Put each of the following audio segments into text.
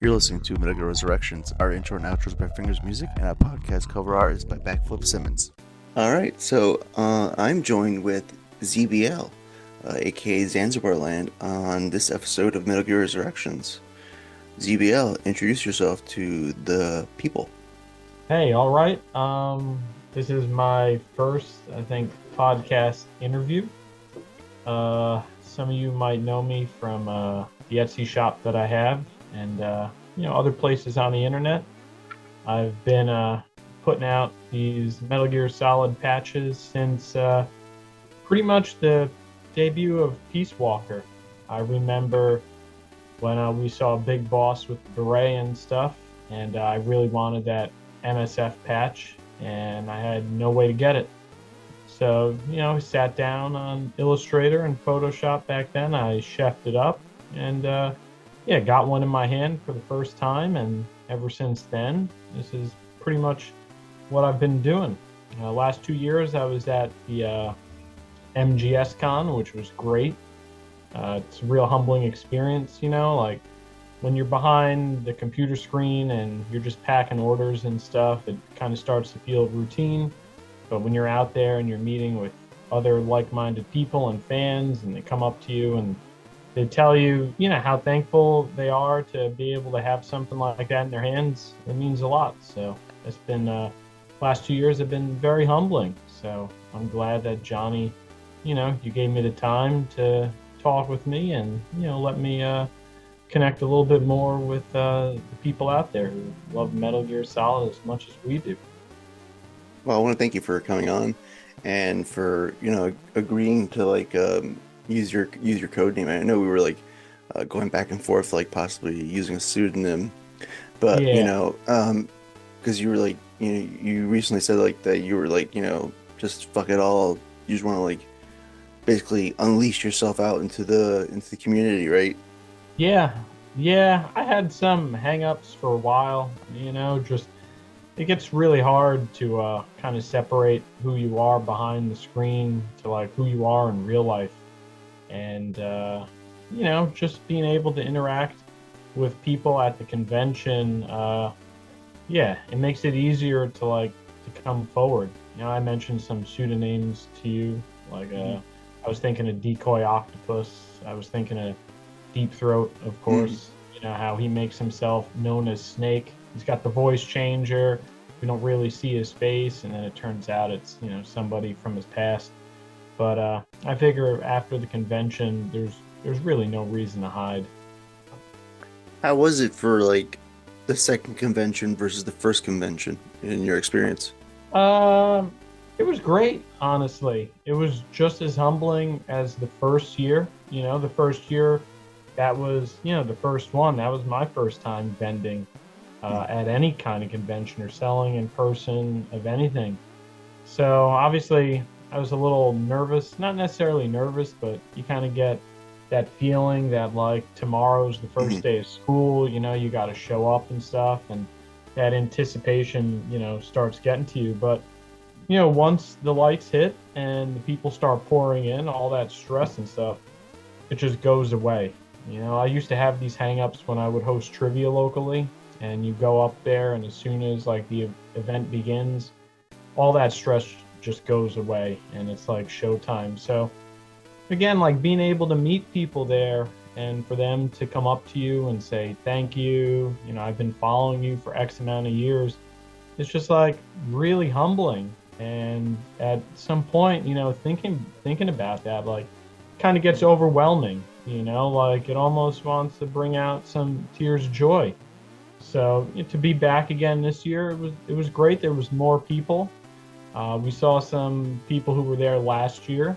You're listening to Metal Gear Resurrections. Our intro and outro is by Fingers Music, and our podcast cover art is by Backflip Simmons. Alright, so I'm joined with ZBL, aka Zanzibar Land, on this episode of Metal Gear Resurrections. ZBL, introduce yourself to the people. Hey, all right. This is my first, I think, podcast interview. Some of you might know me from the Etsy shop that I have, and other places on the internet. I've been putting out these Metal Gear Solid patches since pretty much the debut of Peace Walker. I remember when we saw Big Boss with the beret and stuff, and I really wanted that MSF patch, and I had no way to get it. So, I sat down on Illustrator and Photoshop back then. I chefed it up and, got one in my hand for the first time. And ever since then, this is pretty much what I've been doing. Last 2 years, I was at the MGS Con, which was great. It's a real humbling experience, like when you're behind the computer screen and you're just packing orders and stuff, it kind of starts to feel routine. But when you're out there and you're meeting with other like-minded people and fans, and they come up to you and they tell you, how thankful they are to be able to have something like that in their hands, it means a lot. So it's been, last 2 years have been very humbling. So I'm glad that Johnny, you gave me the time to talk with me and, let me connect a little bit more with the people out there who love Metal Gear Solid as much as we do. Well, I want to thank you for coming on and for, agreeing to use your code name. I know we were going back and forth, possibly using a pseudonym, but Yeah. because you were you recently said that you were just fuck it all. You just want to basically unleash yourself out into the community, right? Yeah. Yeah. I had some hangups for a while, just it gets really hard to kind of separate who you are behind the screen to who you are in real life. And, just being able to interact with people at the convention, it makes it easier to come forward. I mentioned some pseudonyms to you, I was thinking of Decoy Octopus. I was thinking of Deep Throat, of Mm. course. How he makes himself known as Snake. He's got the voice changer. We don't really see his face, and then it turns out it's somebody from his past. But I figure after the convention, there's really no reason to hide. How was it for the second convention versus the first convention in your experience? Um, it was great, honestly. It was just as humbling as the first year. The first year, that was the first one. That was my first time vending Mm. at any kind of convention or selling in person of anything. So obviously, I was a little nervous, not necessarily nervous, but you kind of get that feeling that tomorrow's the first Mhm. day of school, you got to show up and stuff. And that anticipation, starts getting to you. But, once the lights hit and the people start pouring in, all that stress and stuff, it just goes away. I used to have these hangups when I would host trivia locally, and you go up there, and as soon as the event begins, all that stress just goes away, and it's like showtime. So again, being able to meet people there and for them to come up to you and say thank you, I've been following you for X amount of years, it's just really humbling. And at some point, thinking about that, kind of gets overwhelming. It almost wants to bring out some tears of joy. So to be back again this year, it was great. There was more people. We saw some people who were there last year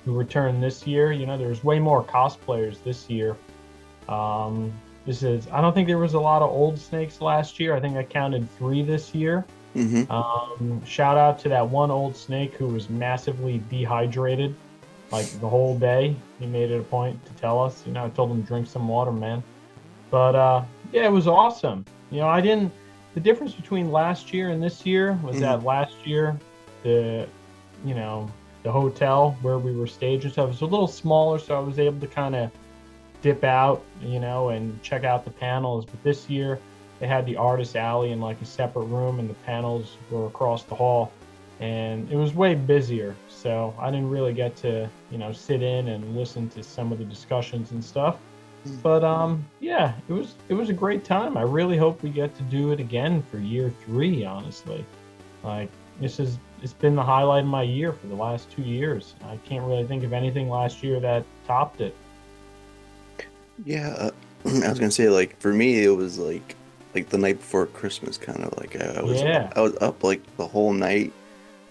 who returned this year. There was way more cosplayers this year. Um, I don't think there was a lot of old snakes last year. I think I counted 3 this year. Mhm. Shout out to that one old snake who was massively dehydrated the whole day. He made it a point to tell us. I told him drink some water, man. But yeah, it was awesome. I didn't. The difference between last year and this year was Mhm. that last year, the you know the hotel where we were staging stuff was a little smaller, so I was able to kind of dip out, and check out the panels. But this year they had the artist alley in like a separate room, and the panels were across the hall, and it was way busier. So I didn't really get to, sit in and listen to some of the discussions and stuff. But yeah, it was a great time. I really hope we get to do it again for year 3, honestly. Like it's been the highlight of my year for the last 2 years. I can't really think of anything last year that topped it. Yeah, I was gonna say like for me it was like the night before Christmas, kind of like Yeah, I was up like the whole night.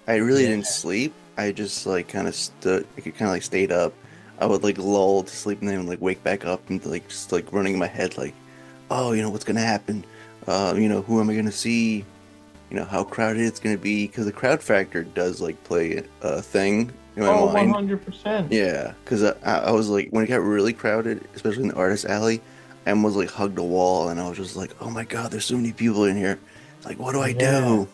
I really yeah. didn't sleep. I just like kind of stood, I could kind of like stayed up. I would like lull to sleep and then like wake back up and like just like running in my head like, oh, what's gonna happen? Who am I gonna see? How crowded it's gonna be, because the crowd factor does like play a thing in my Oh, mind. 100%. Yeah, because I was like, when it got really crowded, especially in the artist alley, I almost like hugged a wall, and I was just like, oh my God, there's so many people in here. Like, what do I Yeah, do?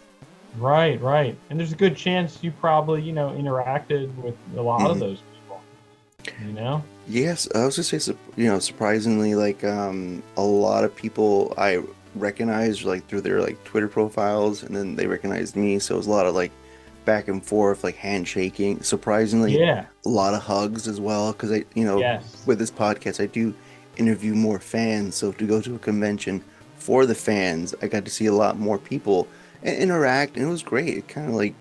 right, right. And there's a good chance you probably, interacted with a lot of Mhm. those people, you know? Yes, I was gonna say, surprisingly, like a lot of people I recognized like through their like Twitter profiles, and then they recognized me. So it was a lot of like back and forth, like handshaking. Surprisingly, Yeah, a lot of hugs as well, because yes. with this podcast, I do interview more fans. So to go to a convention for the fans, I got to see a lot more people and interact, and it was great. It kind of like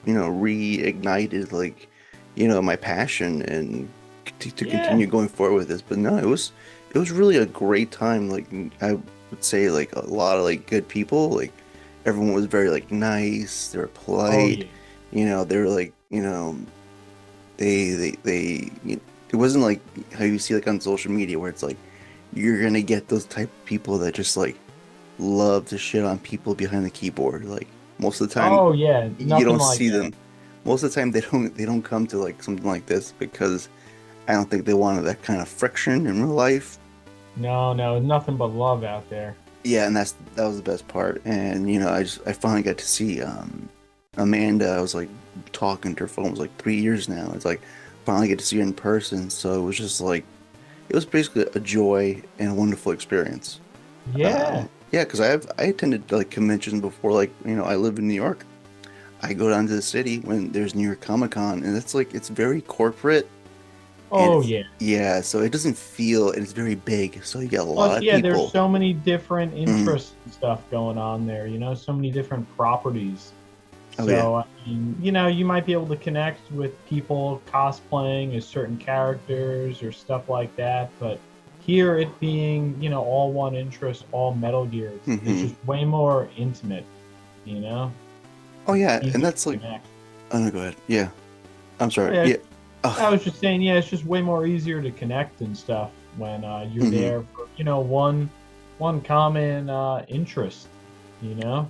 reignited like my passion and to Yeah, continue going forward with this. But no, it was really a great time. Like I would say, like a lot of like good people. Like everyone was very like nice. They were oh polite. yeah. They were like it wasn't like how you see like on social media where it's like you're gonna get those type of people that just like love to shit on people behind the keyboard. Like most of the time Oh yeah, you nothing don't like see that. them. Most of the time they don't come to like something like this because I don't think they wanted that kind of friction in real life. No, no, nothing but love out there. Yeah, and that was the best part. And I finally got to see Amanda. I was like talking to her for almost like 3 years now. It's like finally get to see her in person. So it was just like it was basically a joy and a wonderful experience. Yeah. Yeah, because I attended like conventions before. Like I live in New York. I go down to the city when there's New York Comic Con, and it's like it's very corporate. And Oh yeah. yeah, so it doesn't feel, and it's very big, so you get a Plus, lot of yeah, there's people. so many different Mm. interests and stuff going on there, so many different properties. Oh yeah. So, I mean, you might be able to connect with people cosplaying as certain characters or stuff like that. But here, it being, all one interest, all Metal Gear, it's Hmm. just way more intimate, you know? Oh It's yeah, and easier that's to like, connect. oh no, go ahead. Yeah, I'm Oh, sorry. yeah, Yeah. I Oh. was just saying, yeah, it's just way more easier to connect and stuff when you're Hmm. there for, one common interest, you know?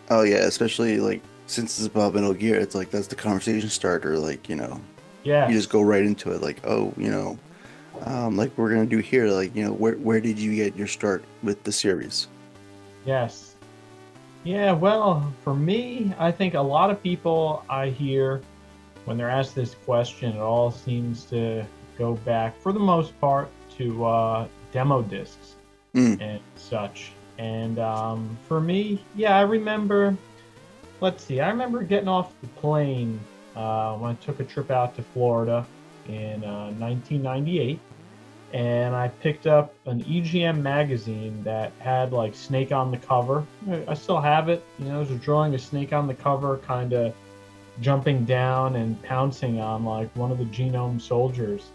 Oh yeah, especially like since it's about Metal Gear, it's like that's the conversation starter. Like you just Yes, go right into it. Like oh, like we're gonna do here. Like where did you get your start with the series? yes. Yeah, well, for me, I think a lot of people I hear when they're asked this question, it all seems to go back, for the most part, to demo discs Mm. and such. And for me, yeah, I remember, let's see, I remember getting off the plane when I took a trip out to Florida in 1998, and I picked up an EGM magazine that had like Snake on the cover. I still have it. It was a drawing of Snake on the cover, kind of jumping down and pouncing on like one of the Genome soldiers.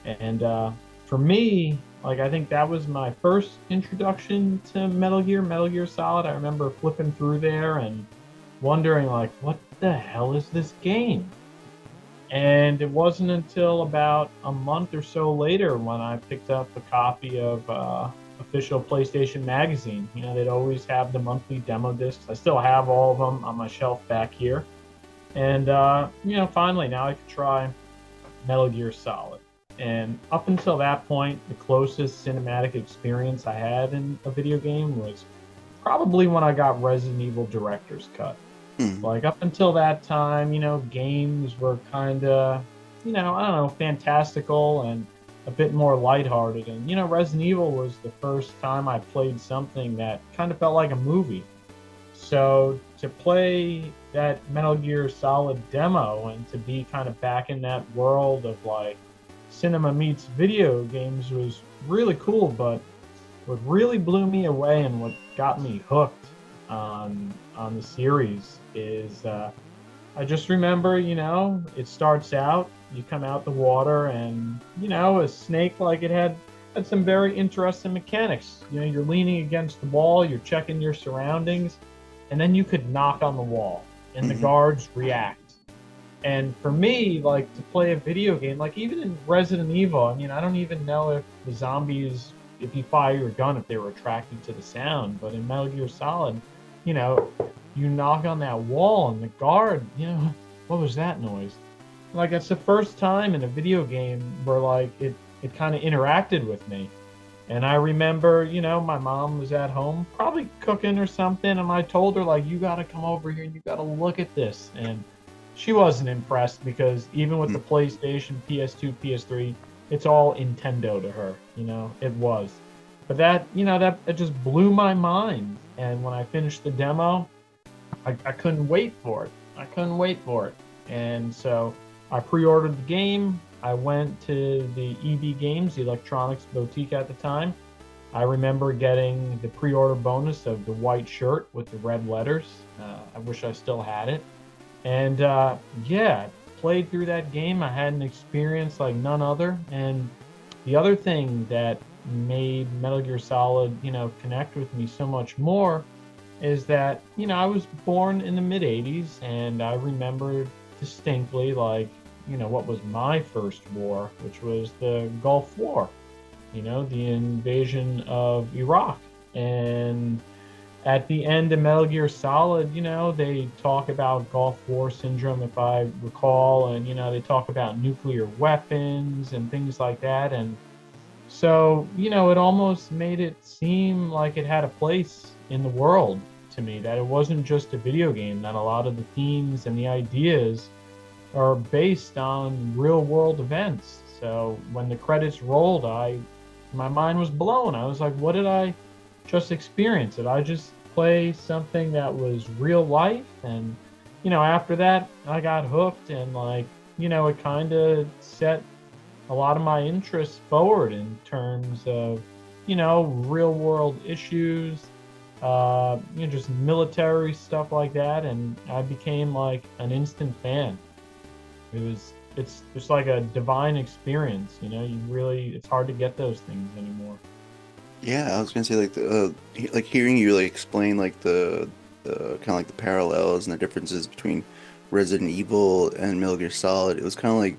And for me, like I think that was my first introduction to Metal Gear Solid. I remember flipping through there and wondering like, what the hell is this game? And it wasn't until about a month or so later when I picked up a copy of official PlayStation Magazine. They'd always have the monthly demo discs. I still have all of them on my shelf back here. And, finally, now I could try Metal Gear Solid. And up until that point, the closest cinematic experience I had in a video game was probably when I got Resident Evil Director's Cut. Mm. Like up until that time, games were kind of, I don't know, fantastical and a bit more lighthearted. And Resident Evil was the first time I played something that kind of felt like a movie. So to play that Metal Gear Solid demo and to be kind of back in that world of like cinema meets video games was really cool. But what really blew me away and what got me hooked on the series is I just remember, it starts out, you come out the water, and a snake, like, it had some very interesting mechanics. You're leaning against the wall, you're checking your surroundings, and then you could knock on the wall, and the Hmm. guards react. And for me, like, to play a video game, like even in Resident Evil, I mean, I don't even know if the zombies, if you fire your gun, if they were attracted to the sound. But in Metal Gear Solid, you know, you knock on that wall and the guard, what was that noise? Like, it's the first time in a video game where like it kind of interacted with me. And I remember, my mom was at home, probably cooking or something, and I told her, like, you got to come over here and you got to look at this. And she wasn't impressed because even with the PlayStation, PS2, PS3, it's all Nintendo to her, it was. But that it just blew my mind. And when I finished the demo, I couldn't wait for it. I couldn't wait for it. And so I pre-ordered the game. I went to the EB Games, the electronics boutique at the time. I remember getting the pre-order bonus of the white shirt with the red letters. I wish I still had it. And yeah, played through that game. I had an experience like none other. And the other thing that made Metal Gear Solid, connect with me so much more is that, I was born in the mid 80s and I remember distinctly, like, what was my first war, which was the Gulf War, the invasion of Iraq. And at the end of Metal Gear Solid, they talk about Gulf War syndrome, if I recall, and, they talk about nuclear weapons and things like that. And so, it almost made it seem like it had a place in the world to me, that it wasn't just a video game, that a lot of the themes and the ideas are based on real world events. So when the credits rolled, my mind was blown. I was like, what did I just experience? Did I just play something that was real life? And, after that, I got hooked and like, it kind of set a lot of my interests forward in terms of, real world issues, just military stuff like that. And I became like an instant fan. It's just like a divine experience, it's hard to get those things anymore. Yeah, I was gonna say like like hearing you like explain like the kind of like the parallels and the differences between Resident Evil and Metal Gear Solid. It was kind of like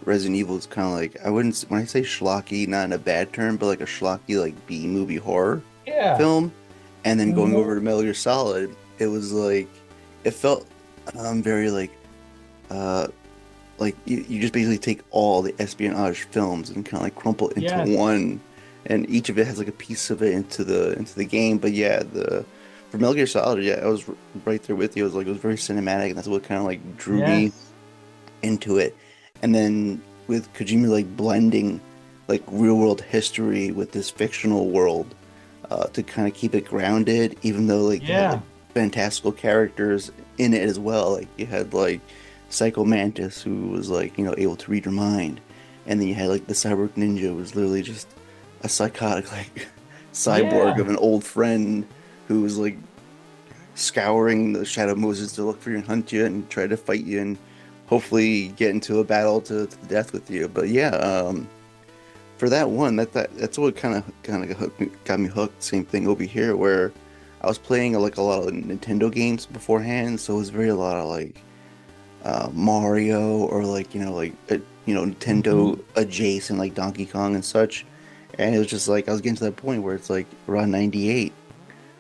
Resident Evil is kind of like I wouldn't when I say schlocky, not in a bad term, but like a schlocky like B movie horror Yeah. film, and then going Hmm. over to Metal Gear Solid, it was like it felt very uh like you just basically take all the espionage films and kind of like crumple into Yes. one, and each of it has like a piece of it into the game. But yeah, the for Metal Gear Solid, yeah, I was right there with you. It was like it was very cinematic, and that's what kind of like drew me Yes. into it. And then with Kojima like blending like real world history with this fictional world to kind of keep it grounded, even though like you had like Yeah. fantastical characters in it as well. Like you had like Psycho Mantis who was like, able to read your mind. And then you had like the Cyborg Ninja who was literally just a psychotic like cyborg Yeah. of an old friend who was like scouring the Shadow Moses to look for you and hunt you and try to fight you and hopefully get into a battle to the death with you. But yeah, for that one, that's what kind of got me hooked. Same thing over here where I was playing like a lot of Nintendo games beforehand, so it was very a lot of like Mario or like Hmm. Nintendo adjacent like Donkey Kong and such. And it was just like I was getting to that point where it's like around 98.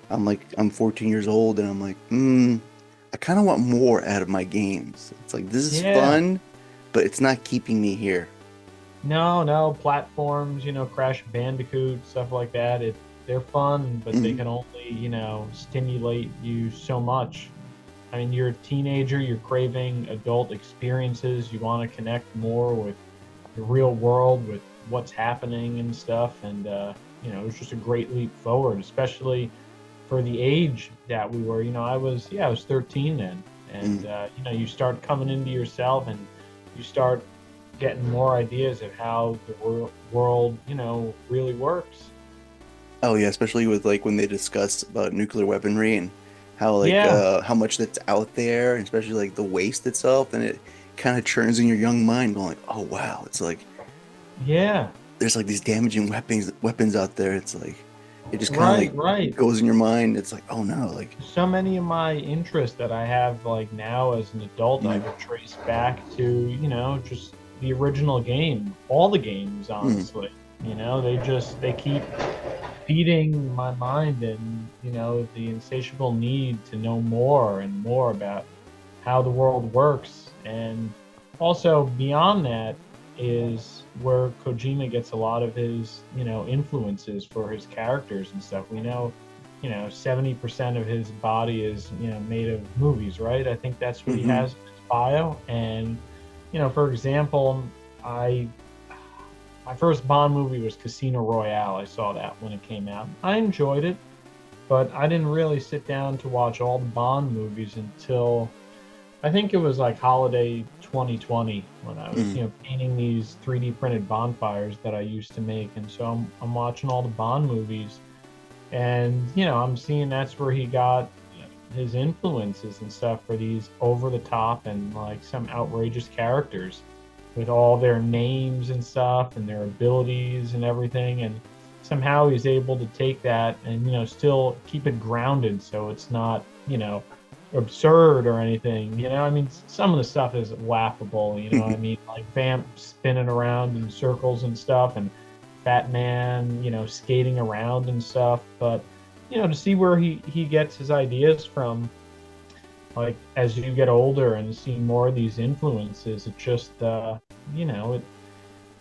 I'm 14 years old and I'm like, I kind of want more out of my games. It's like this is Yeah. fun, but it's not keeping me here. No, no, platforms, Crash Bandicoot, stuff like that. They're fun, but they Hmm. can only, stimulate you so much. I mean, you're a teenager, you're craving adult experiences, you want to connect more with the real world, with what's happening and stuff. And it was just a great leap forward, especially for the age that we were. I was 13 then, and Mm. you start coming into yourself, and you start getting more ideas of how the world, really works. Oh yeah, especially with like when they discuss about nuclear weaponry and how like Yeah, how much that's out there, and especially like the waste itself, and it kind of churns in your young mind, going like, oh wow, it's like yeah, there's like these damaging weapons out there. It's like it just kind of right, like right. goes in your mind. It's like, oh no, like So many of my interests that I have like now as an adult, I mm, could trace back to, just the original game, all the games, mm, honestly. They keep feeding my mind and, the insatiable need to know more and more about how the world works. And also beyond that is where Kojima gets a lot of his, influences for his characters and stuff. We know, 70% of his body is, made of movies, right? I think that's what he hmm. has in his bio. And, for example, I my first Bond movie was Casino Royale. I saw that when it came out. I enjoyed it, but I didn't really sit down to watch all the Bond movies until I think it was like holiday 2020 when I was, Mm. painting these 3D printed bonfires that I used to make. And so I'm watching all the Bond movies, and, I'm seeing that's where he got his influences and stuff for these over the top and like some outrageous characters with all their names and stuff and their abilities and everything. And somehow he's able to take that and, still keep it grounded so it's not, absurd or anything. I mean, some of the stuff is laughable. I mean, like Vamp spinning around in circles and stuff, and Batman, skating around and stuff. But to see where he gets his ideas from, like as you get older and see more of these influences, it just you know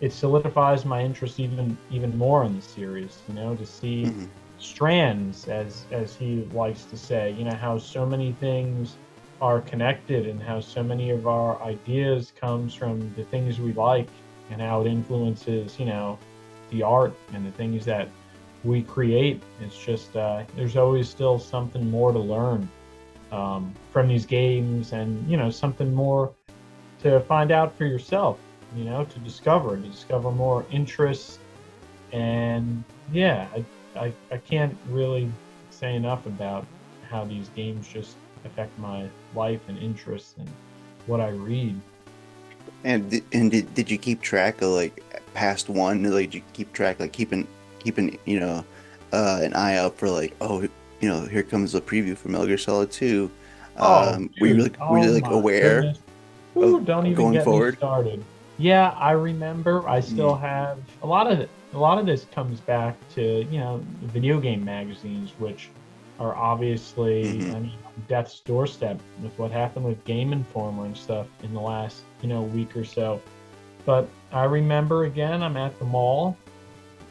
it solidifies my interest even more in the series. To see Hmm. strands, as he likes to say. How so many things are connected, and how so many of our ideas comes from the things we like, and how it influences the art and the things that we create. It's just there's always still something more to learn from these games, and something more to find out for yourself, to discover more interests. And yeah, I can't really say enough about how these games just affect my life and interests and what I read. And did you keep track of like past one? Like, did you keep track, like keeping an eye out for like, oh, here comes a preview for Metal Gear Solid 2. Oh, Were you dude. like were Oh you like my aware goodness. Ooh, of don't even going get me forward? started. Yeah, I remember. I still Mm, have a lot of it. A lot of this comes back to, video game magazines, which are obviously, hmm. I mean, on death's doorstep with what happened with Game Informer and stuff in the last, week or so. But I remember again, I'm at the mall.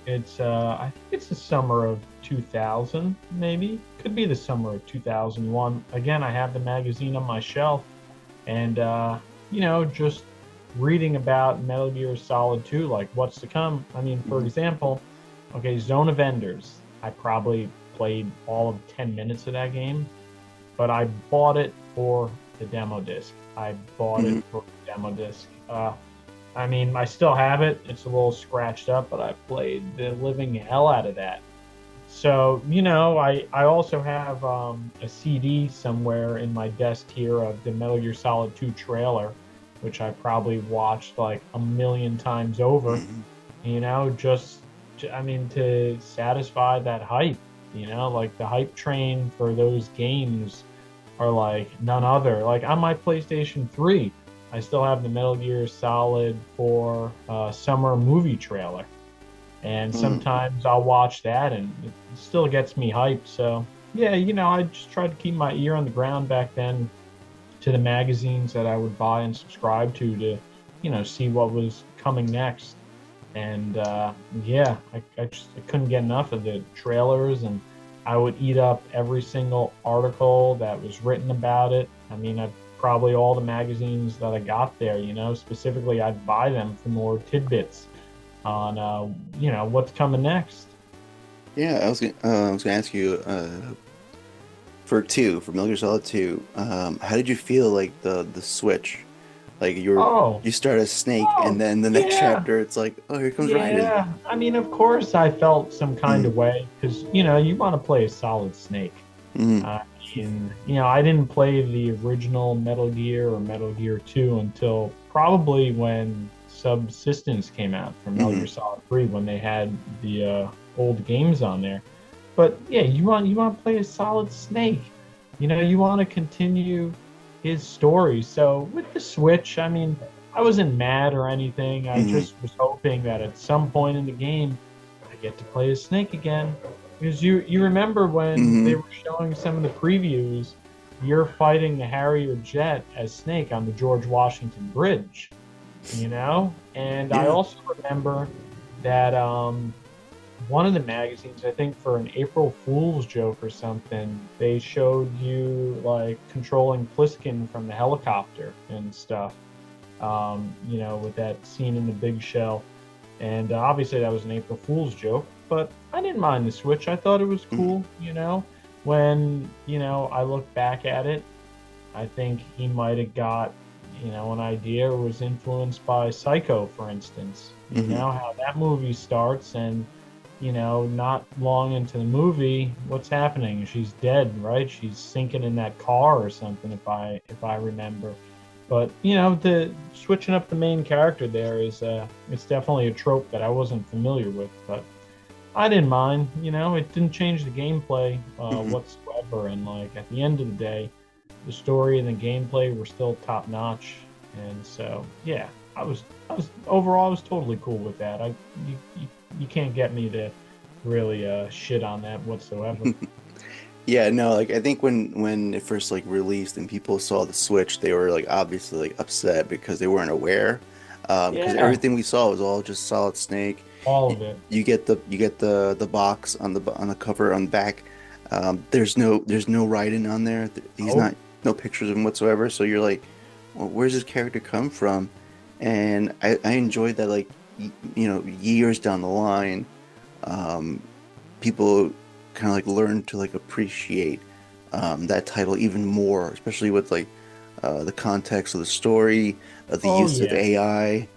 It's I think it's the summer of 2000, maybe. Could be the summer of 2001. Again, I have the magazine on my shelf, and just reading about Metal Gear Solid 2, like what's to come. I mean, for Hmm. example, okay, Zone of Enders. I probably played all of 10 minutes of that game, but I bought it for the demo disc. I bought it Hmm. for the demo disc. I mean, I still have it. It's a little scratched up, but I played the living hell out of that. So, I also have a CD somewhere in my desk here of the Metal Gear Solid 2 trailer, which I probably watched like a million times over, Hmm. just, I mean, to satisfy that hype, like the hype train for those games are like none other. Like on my PlayStation 3, I still have the Metal Gear Solid 4 summer movie trailer, and Hmm. sometimes I'll watch that, and it still gets me hyped. So yeah, I just tried to keep my ear on the ground back then to the magazines that I would buy and subscribe to, see what was coming next. And yeah, I couldn't get enough of the trailers, and I would eat up every single article that was written about it. I mean, I probably all the magazines that I got there, specifically I'd buy them for more tidbits on what's coming next. Yeah, I was gonna ask you for Metal Gear Solid 2, how did you feel like the switch? Like Oh, you start as Snake and oh, then the next yeah. chapter it's like, oh, here comes Raiden. Yeah, I mean, of course, I felt some kind Mm, of way because you want to play a solid Snake. mm, I I didn't play the original Metal Gear or Metal Gear 2 until probably when Subsistence came out from Metal Gear mm, Solid 3 when they had the old games on there. But yeah, you want to play a solid Snake. You want to continue his story. So with the Switch, I mean, I wasn't mad or anything. I mm, just was hoping that at some point in the game I get to play as Snake again. Because you remember when they mm. were showing some of the previews, you're fighting the Harrier jet as Snake on the George Washington Bridge, And I Yeah. also remember that one of the magazines, I think for an April Fool's joke or something, they showed you like controlling Pliskin from the helicopter and stuff. With that scene in the big shell. And obviously that was an April Fool's joke, but I didn't mind the Switch. I thought it was Mm, cool, When, I look back at it, I think he might have got, an idea or was influenced by Psycho, for instance. mm. How that movie starts and, not long into the movie, what's happening? She's dead, right? She's sinking in that car or something if I remember. But the switching up the main character there is it's definitely a trope that I wasn't familiar with, but I didn't mind. It didn't change the gameplay Hmm. whatsoever, and like at the end of the day, the story and the gameplay were still top notch, and so yeah, I was overall I was totally cool with that. You can't get me to really shit on that whatsoever. Yeah, no, like I think when it first like released and people saw the Switch, they were like obviously like upset because they weren't aware. Because Yeah, everything we saw was all just Solid Snake. all Y- of it. you get the box on the cover on the back. There's no Raiden on there. He's Nope. not no pictures of him whatsoever. So you're like, well, where's this character come from? And I enjoyed that like years down the line, um, people kind of like learn to like appreciate that title even more, especially with like the context of the story, the Oh use of yeah. AI.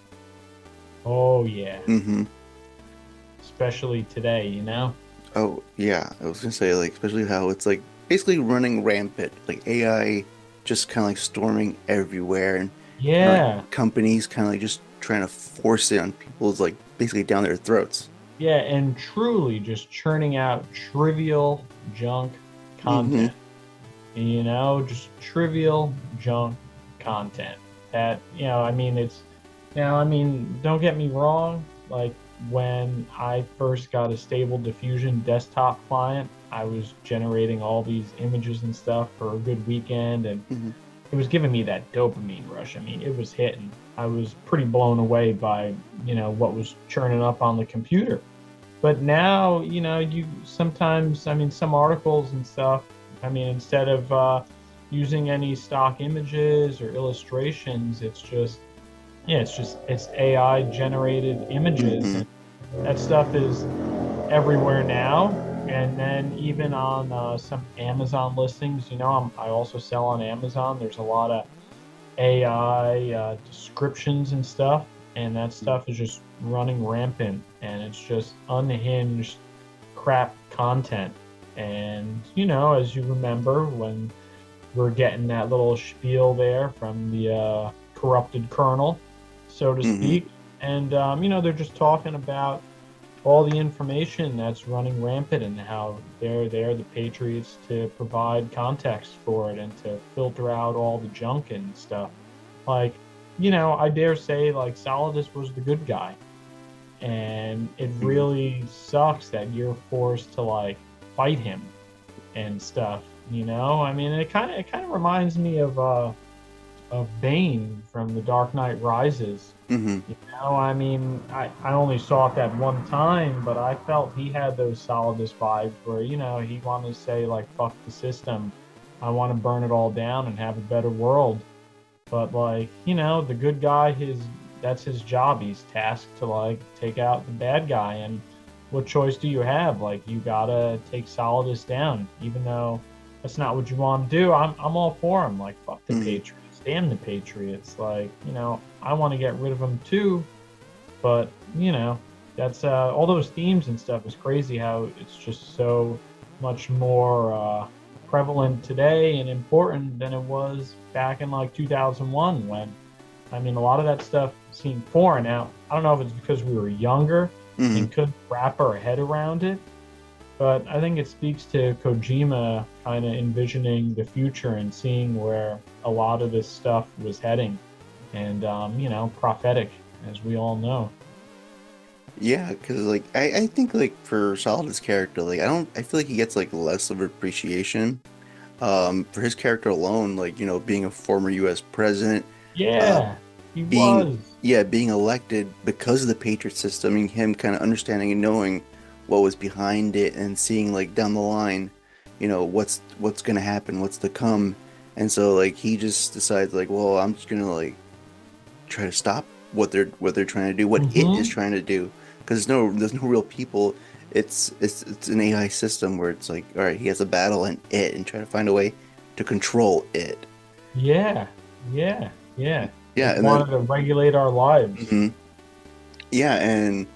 Oh yeah. Hmm. Especially today. Oh yeah, I was gonna say like especially how it's like basically running rampant, like AI just kind of like storming everywhere, and kind of like Yeah. companies kind of like just trying to force it on people's like basically down their throats. Yeah, and truly just churning out trivial junk Hmm. content. Just trivial junk content. That, I mean, don't get me wrong. Like when I first got a Stable Diffusion desktop client, I was generating all these images and stuff for a good weekend, and Hmm. it was giving me that dopamine rush. I mean, it was hitting. I was pretty blown away by, what was churning up on the computer. But now, you sometimes, I mean, some articles and stuff, I mean, instead of using any stock images or illustrations, it's AI generated images. Hmm. And that stuff is everywhere now. And then even on some Amazon listings, I also sell on Amazon. There's a lot of AI descriptions and stuff, and that stuff is just running rampant, and it's just unhinged crap content. And as you remember, when we're getting that little spiel there from the corrupted colonel, so to Hmm. speak, and they're just talking about all the information that's running rampant and how they're there, the Patriots, to provide context for it and to filter out all the junk and stuff. Like, I dare say, like, Solidus was the good guy. And it Hmm. really sucks that you're forced to, like, fight him and stuff. I mean, it kind of reminds me of Bane from The Dark Knight Rises. Hmm. I mean, I only saw it that one time, but I felt he had those Solidus vibes where, he wanted to say, like, fuck the system. I want to burn it all down and have a better world. But, like, the good guy, his that's his job. He's tasked to like take out the bad guy, and what choice do you have? Like you gotta take Solidus down, even though that's not what you want to do. I'm all for him. Like fuck the Hmm. Patriots, damn the Patriots. Like I want to get rid of them too, but that's all those themes and stuff is crazy. How it's just so much more prevalent today and important than it was back in like 2001 when I mean, a lot of that stuff seemed foreign. Now, I don't know if it's because we were younger Hmm. and couldn't wrap our head around it, but I think it speaks to Kojima kind of envisioning the future and seeing where a lot of this stuff was heading, and prophetic, as we all know. Yeah, because like I think like for Solid's character, like I feel like he gets like less of appreciation. For his character alone, like being a former U.S. president, uh, Yeah, he being was. yeah, being elected because of the Patriot system, and him kind of understanding and knowing what was behind it, and seeing like down the line, what's gonna happen, what's to come, and so like he just decides like, well, I'm just gonna like try to stop what they're trying to do, what it is Mm-hmm. trying to do, because there's no real people. It's an AI system where it's like, all right, he has a battle and it, and try to find a way to control it. Yeah, yeah, yeah. Yeah, It and then wanted to regulate our lives. mhm. Yeah, and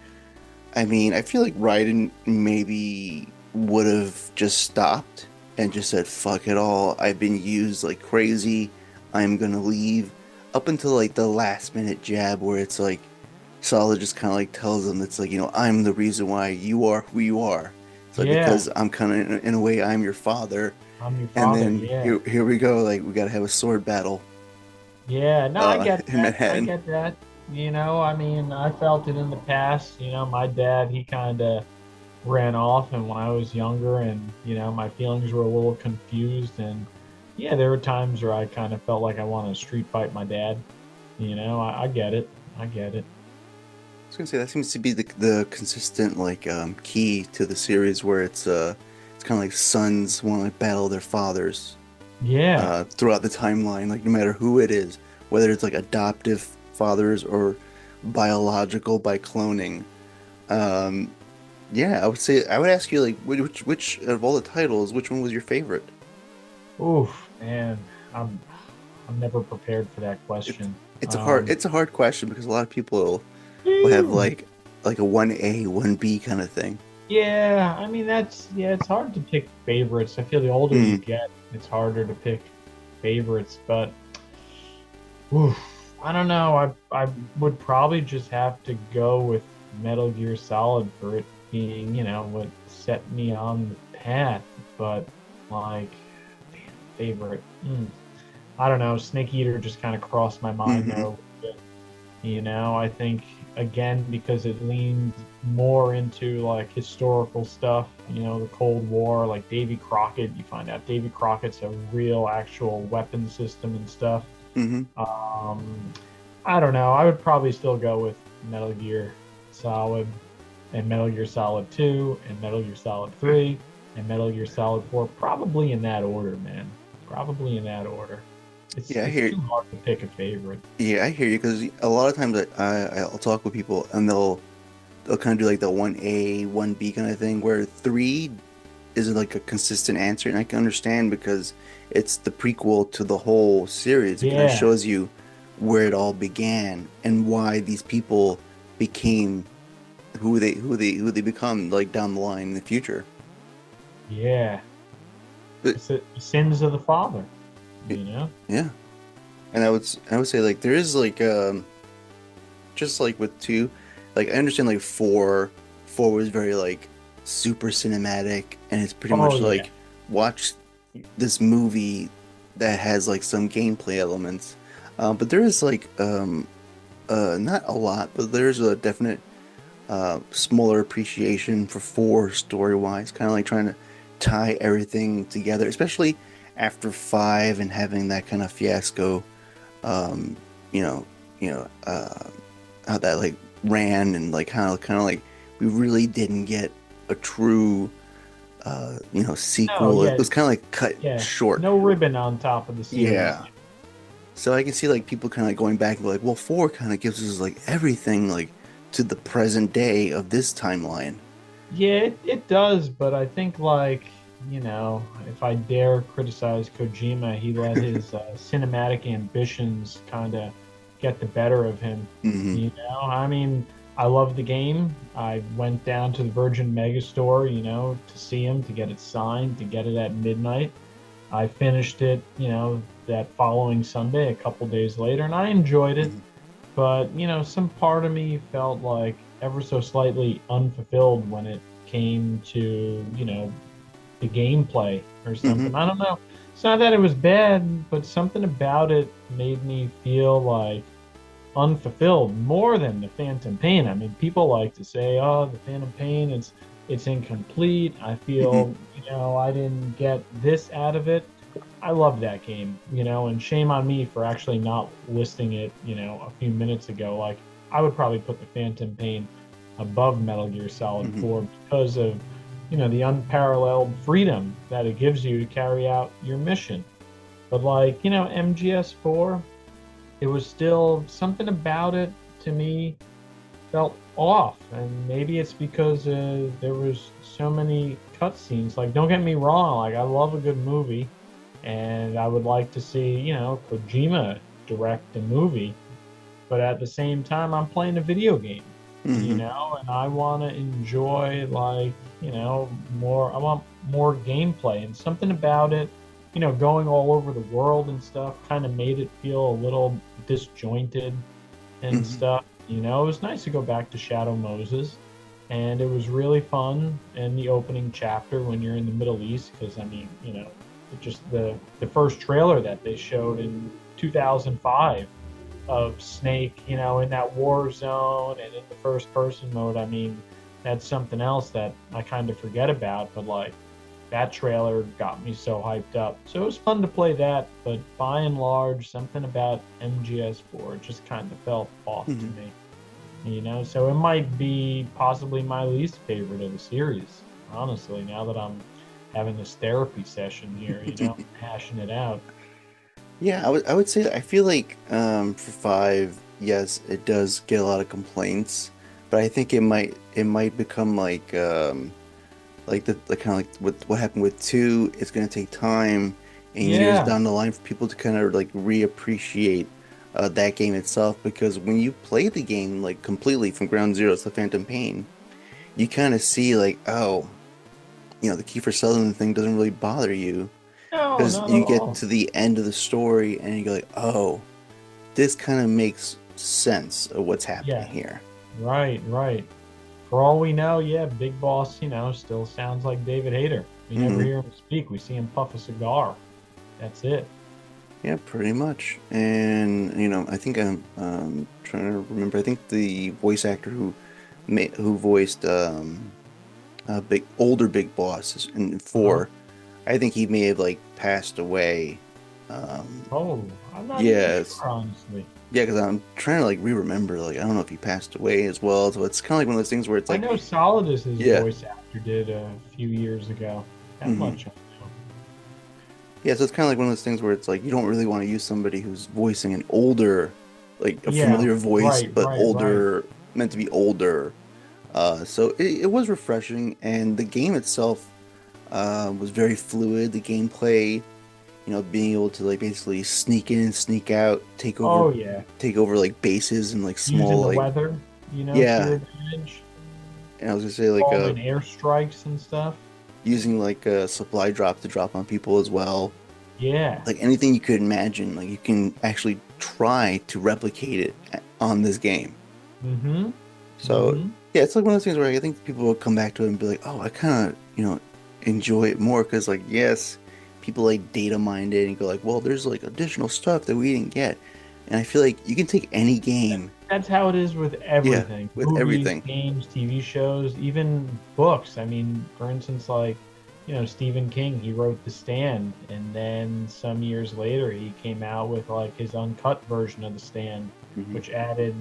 I mean, I feel like Raiden maybe would have just stopped and just said, fuck it all. I've been used like crazy. I'm gonna leave. Up until like the last minute jab where it's like Solid just kind of like tells him, it's like, I'm the reason why you are who you are. It's like, Yeah, because I'm kind of in a way, I'm your father. I'm your And father. then Yeah. here we go. Like, we gotta have a sword battle Yeah, no, I get in that. I Manhattan. get that. I mean, I felt it in the past. My dad, he kind of ran off, and when I was younger, and my feelings were a little confused, and yeah, there were times where I kind of felt like I wanted to street fight my dad. I get it. I get it. I was gonna say that seems to be the consistent like key to the series where it's kind of like sons want to like battle their fathers Yeah, throughout the timeline, like no matter who it is, whether it's like adoptive fathers or biological by cloning. Um, yeah, I would ask you like which of all the titles, which one was your favorite? oof, man, I'm I'm never prepared for that It's question. it's a hard Um, it's a hard question because a lot of people will have Phew. like a 1A, 1B kind of thing. Yeah, I mean yeah, it's hard to pick favorites. I feel the older you Mm, get, it's harder to pick favorites, but oof, I don't know. I would probably just have to go with Metal Gear Solid for it being, what set me on the path. But like, damn, favorite. I don't know. Snake Eater just kind of crossed my mind there hmm a little bit. I think again because it leaned more into like historical stuff, the Cold War, like Davy Crockett. You find out Davy Crockett's a real actual weapon system and stuff. hmm Um, I don't know. I would probably still go with Metal Gear Solid and Metal Gear Solid 2 and Metal Gear Solid 3 and Metal Gear Solid 4, probably in that order, man. Probably in that order. It's Yeah, I it's hear. too hard to pick a favorite. Yeah, I hear you because a lot of times I'll talk with people and they'll kind of do like the 1A, 1B kind of thing where 3 is like a consistent answer, and I can understand because it's the prequel to the whole series. It kind of Yeah, shows you where it all began and why these people became who they become like down the line in the future. yeah. But It's the sins of the father, you know? yeah, and I would say like there is like just like with 2, like I understand like 4 was very like super cinematic, and it's pretty Oh much yeah. like watch this movie that has like some gameplay elements. But there is like not a lot, but there's a definite smaller appreciation for 4 story wise, kind of like trying to tie everything together, especially after 5 and having that kind of fiasco. Um, you know, how that like ran, and like how kind of like we really didn't get a true No, sequel. It yeah, was kind of like cut yeah. short. No ribbon on top of the series. Yeah. So I can see like people kind of like going back and be like, well, four kind of gives us like everything like to the present day of this timeline. Yeah, it does, but I think like, if I dare criticize Kojima, he let his cinematic ambitions kind of get the better of him. Hmm. I mean, I love the game. I went down to the Virgin Megastore, to see him, to get it signed, to get it at midnight. I finished it, that following Sunday, a couple days later, and I enjoyed it. Hmm. But, some part of me felt like ever so slightly unfulfilled when it came to, the gameplay or Hmm. something. I don't know. It's not that it was bad, but something about it made me feel like unfulfilled more than the Phantom Pain. I mean, people like to say, "Oh, the Phantom Pain, it's incomplete. I Hmm. feel, I didn't get this out of it." I love that game, and shame on me for actually not listing it, a few minutes ago. Like, I would probably put the Phantom Pain above Metal Gear Solid Hmm. 4 because of, the unparalleled freedom that it gives you to carry out your mission. But like, MGS4, it was still something about it to me felt off, and maybe it's because there was so many cutscenes. Like, don't get me wrong, like I love a good movie, and I would like to see Kojima direct a movie, but at the same time, I'm playing a video game, Hmm. and I want to enjoy like more. I want more gameplay, and something about it. Going all over the world and stuff kind of made it feel a little disjointed and Hmm. stuff. It was nice to go back to Shadow Moses, and it was really fun in the opening chapter when you're in the Middle East. Because I mean, just the first trailer that they showed in 2005 of Snake, in that war zone and in the first person mode. I mean, that's something else that I kind of forget about, but like that trailer got me so hyped up. So it was fun to play that, but by and large, something about MGS4 just kind of felt off to Hmm. me. So it might be possibly my least favorite of the series, honestly, now that I'm having this therapy session here, hashing it out. Yeah, I would say that I feel like for five, yes, it does get a lot of complaints, but I think it might become like the kind of like what happened with two. It's gonna take time and years Yeah. down the line for people to kind of like reappreciate that game itself, because when you play the game like completely from ground zero to Phantom Pain, you kind of see like, oh, the Kiefer Sutherland thing doesn't really bother you No, because not at you get all. to the end of the story and you go like, oh, this kind of makes sense of what's happening Yeah. here. Right, right. For all we know, yeah, Big Boss, still sounds like David Hayter. We never Hmm. hear him speak. We see him puff a cigar. That's it. Yeah, pretty much. And I think I'm trying to remember. I think the voice actor who voiced older Big Boss in Uh-huh. four, I think he may have like passed away. Um, Oh, I'm not even sure, yes, honestly. yeah, because I'm trying to like re-remember. Like I don't know if he passed away as well. So it's kind of like one of those things where it's I like, know Solidus's yeah, voice actor did a few years ago. That hmm, much I know. yeah. So it's kind of like one of those things where it's like you don't really want to use somebody who's voicing an older, like a Yeah, familiar voice, right, but right, right. older, meant to be older. So it was refreshing, and the game itself was very fluid. The gameplay, being able to like basically sneak in, sneak out, Oh yeah, take over like bases and like using small the like, weather, to your yeah. advantage, And I was gonna say like calling airstrikes and stuff. using like a supply drop to drop on people as well. Yeah. Like anything you could imagine, like you can actually try to replicate it on this game. Mm-hmm. So Mm-hmm. yeah, it's like one of those things where I think people will come back to it and be like, oh, I kind of, enjoy it more because like, yes, people like data mined it and go like, well, there's like additional stuff that we didn't get. And I feel like you can take any game, That's how it is with yeah, everything. with Movies, everything. games, TV shows, even books. I mean, for instance, like, Stephen King, he wrote The Stand, and then some years later he came out with like his uncut version of The Stand, Hmm. which added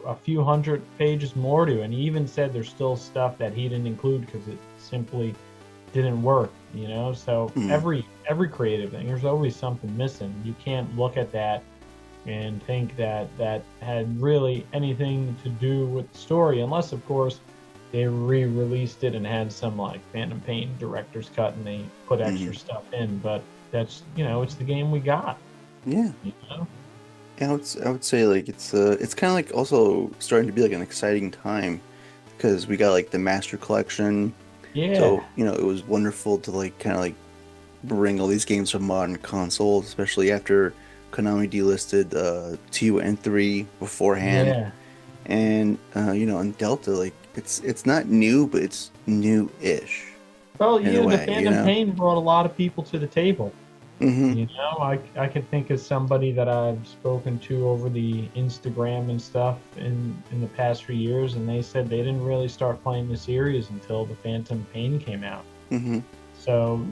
a few hundred pages more to it. And he even said there's still stuff that he didn't include because it simply didn't work, So Hmm. every creative thing, there's always something missing. You can't look at that and think that that had really anything to do with the story, unless, of course, they re-released it and had some like Phantom Pain director's cut and they put Hmm. extra stuff in. But that's, it's the game we got, Yeah. you know? Yeah, I would say like it's kind of like also starting to be like an exciting time because we got like the Master Collection. Yeah, So, it was wonderful to like kind of like bring all these games from modern consoles, especially after Konami delisted 2 and 3 beforehand. yeah. And on Delta, like it's not new, but it's new-ish Well, in a the way, you Phantom know? Pain brought a lot of people to the table. Mm-hmm. I could think of somebody that I've spoken to over the Instagram and stuff in the past few years, and they said they didn't really start playing the series until the Phantom Pain came out. Mm-hmm. So,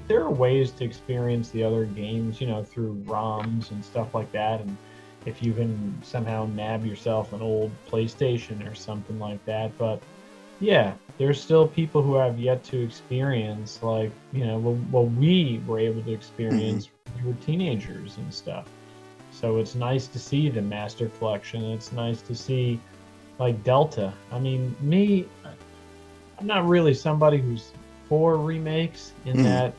there are ways to experience the other games, through ROMs and stuff like that. And if you can somehow nab yourself an old PlayStation or something like that. But yeah, there's still people who have yet to experience, like, what we were able to Mm-hmm. experience when we were teenagers and stuff. So it's nice to see the Master Collection. It's nice to see, like, Delta. I mean, I'm not really somebody who's for remakes in Mm-hmm. that,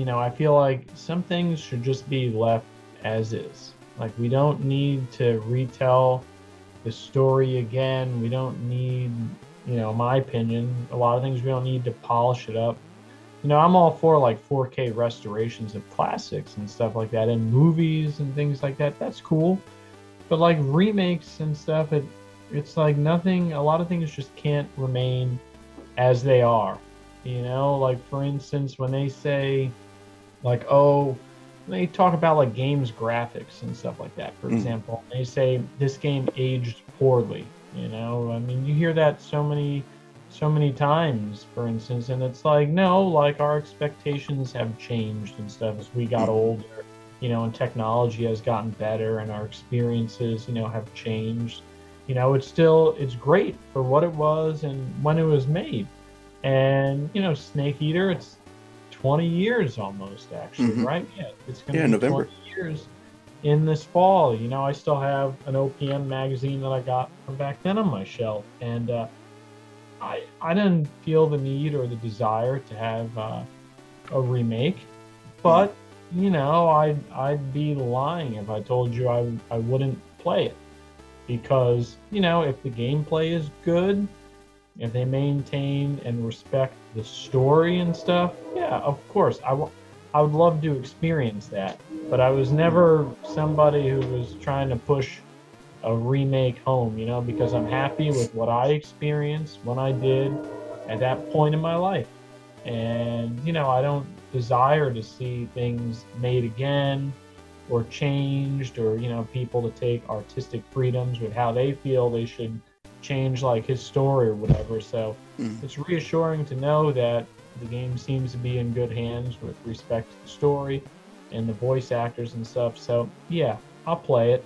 I feel like some things should just be left as is. Like, we don't need to retell the story again. We don't need, my opinion, a lot of things we don't need to polish it up. I'm all for like 4K restorations of classics and stuff like that, and movies and things like that. That's cool. But like remakes and stuff, it's like nothing. A lot of things just can't remain as they are. Like for instance, when they say like, oh, they talk about like games graphics and stuff like that. For Mm-hmm. example, they say this game aged poorly. I mean, you hear that so many times, for instance, and it's like, no, like our expectations have changed and stuff as we got Mm-hmm. older, and technology has gotten better and our experiences, have changed. It's great for what it was and when it was made. And, Snake Eater, it's 20 years almost, actually, Mm-hmm. right? Yeah, it's going to Yeah, be November. 20 years in this fall. I still have an OPM magazine that I got from back then on my shelf. And I didn't feel the need or the desire to have a remake. Mm-hmm. But, I'd be lying if I told you I wouldn't play it. Because, if the gameplay is good, if they maintain and respect the story and stuff, yeah, of course, I would love to experience that. But I was Mm-hmm. never somebody who was trying to push a remake home, because I'm happy with what I experienced when I did at that point in my life. And, I don't desire to see things made again or changed, or people to take artistic freedoms with how they feel they should change like his story or whatever. So Mm-hmm. it's reassuring to know that the game seems to be in good hands with respect to the story and the voice actors and stuff. So yeah, I'll play it.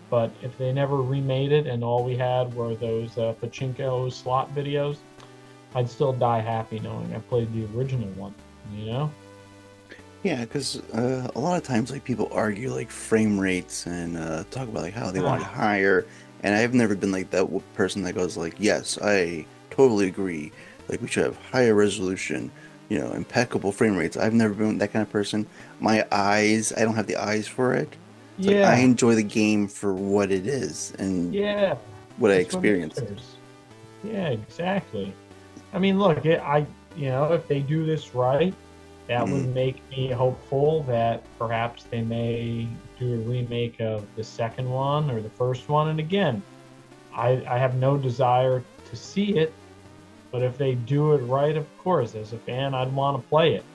But if they never remade it and all we had were those pachinko slot videos, I'd still die happy knowing I played the original one, you know? Yeah, because a lot of times like people argue like frame rates and talk about like how they want it Ah, higher, and I've never been like that person that goes like, yes, I totally agree. Like we should have higher resolution, impeccable frame rates. I've never been that kind of person. My eyes, I don't have the eyes for it. It's like I yeah, enjoy the game for what it is and yeah, what I that's what experienced. matters. Yeah, exactly. I mean, look, if they do this right, that would Mm, make me hopeful that perhaps they may do a remake of the second one or the first one. And again, I have no desire to see it, but if they do it right, of course, as a fan, I'd want to play it.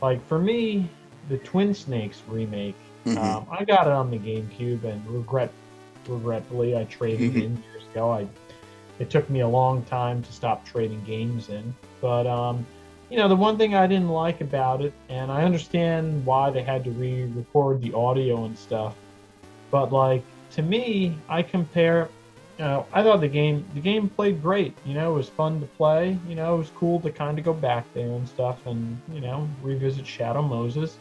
Like for me, the Twin Snakes remake, mm-hmm. I got it on the GameCube, and regretfully, I traded in years ago. It took me a long time to stop trading games in. But the one thing I didn't like about it, and I understand why they had to re-record the audio and stuff, but like to me, I compare. I thought the game played great. It was fun to play. It was cool to kind of go back there and stuff, and revisit Shadow Moses.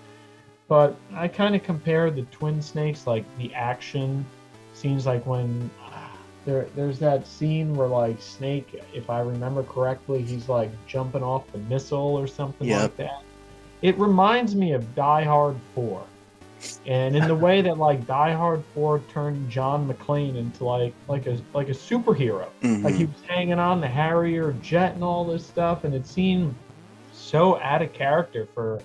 But I kind of compare the Twin Snakes, like the action scenes like when there's that scene where like Snake, if I remember correctly, he's like jumping off the missile or something Yep. like that. It reminds me of Die Hard 4. And in the way that like Die Hard 4 turned John McClane into like a superhero. Like he Hmm. was hanging on the Harrier jet and all this stuff, and it seemed so out of character for,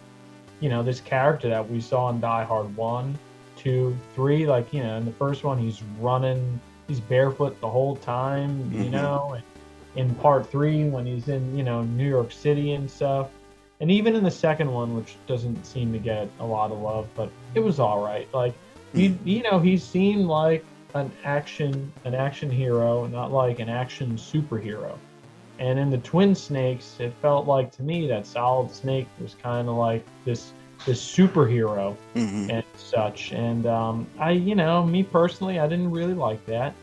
this character that we saw in Die Hard 1, 2, 3. Like, in the first one he's running, he's barefoot the whole time, Hmm. and in part 3 when he's in, New York City and stuff. And even in the second one, which doesn't seem to get a lot of love, but it was all right. Like he seemed like an action hero, not like an action superhero. And in the Twin Snakes, it felt like to me that Solid Snake was kind of like this superhero Hmm. and such. And me personally, I didn't really like that.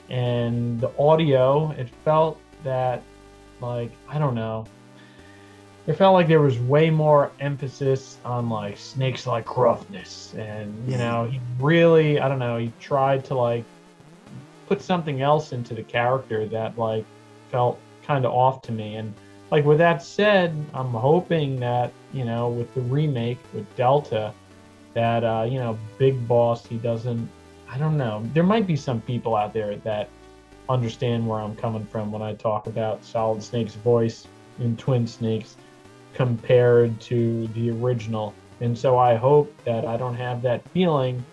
And the audio, it felt that, like, I don't know, it felt like there was way more emphasis on like Snake's like roughness, and Hmm. he really, I don't know, he tried to like put something else into the character that like felt kind of off to me. And like with that said, I'm hoping that with the remake with Delta, that Big Boss, he doesn't, I don't know, there might be some people out there that understand where I'm coming from when I talk about Solid Snake's voice in Twin Snakes compared to the original. And so I hope that I don't have that feeling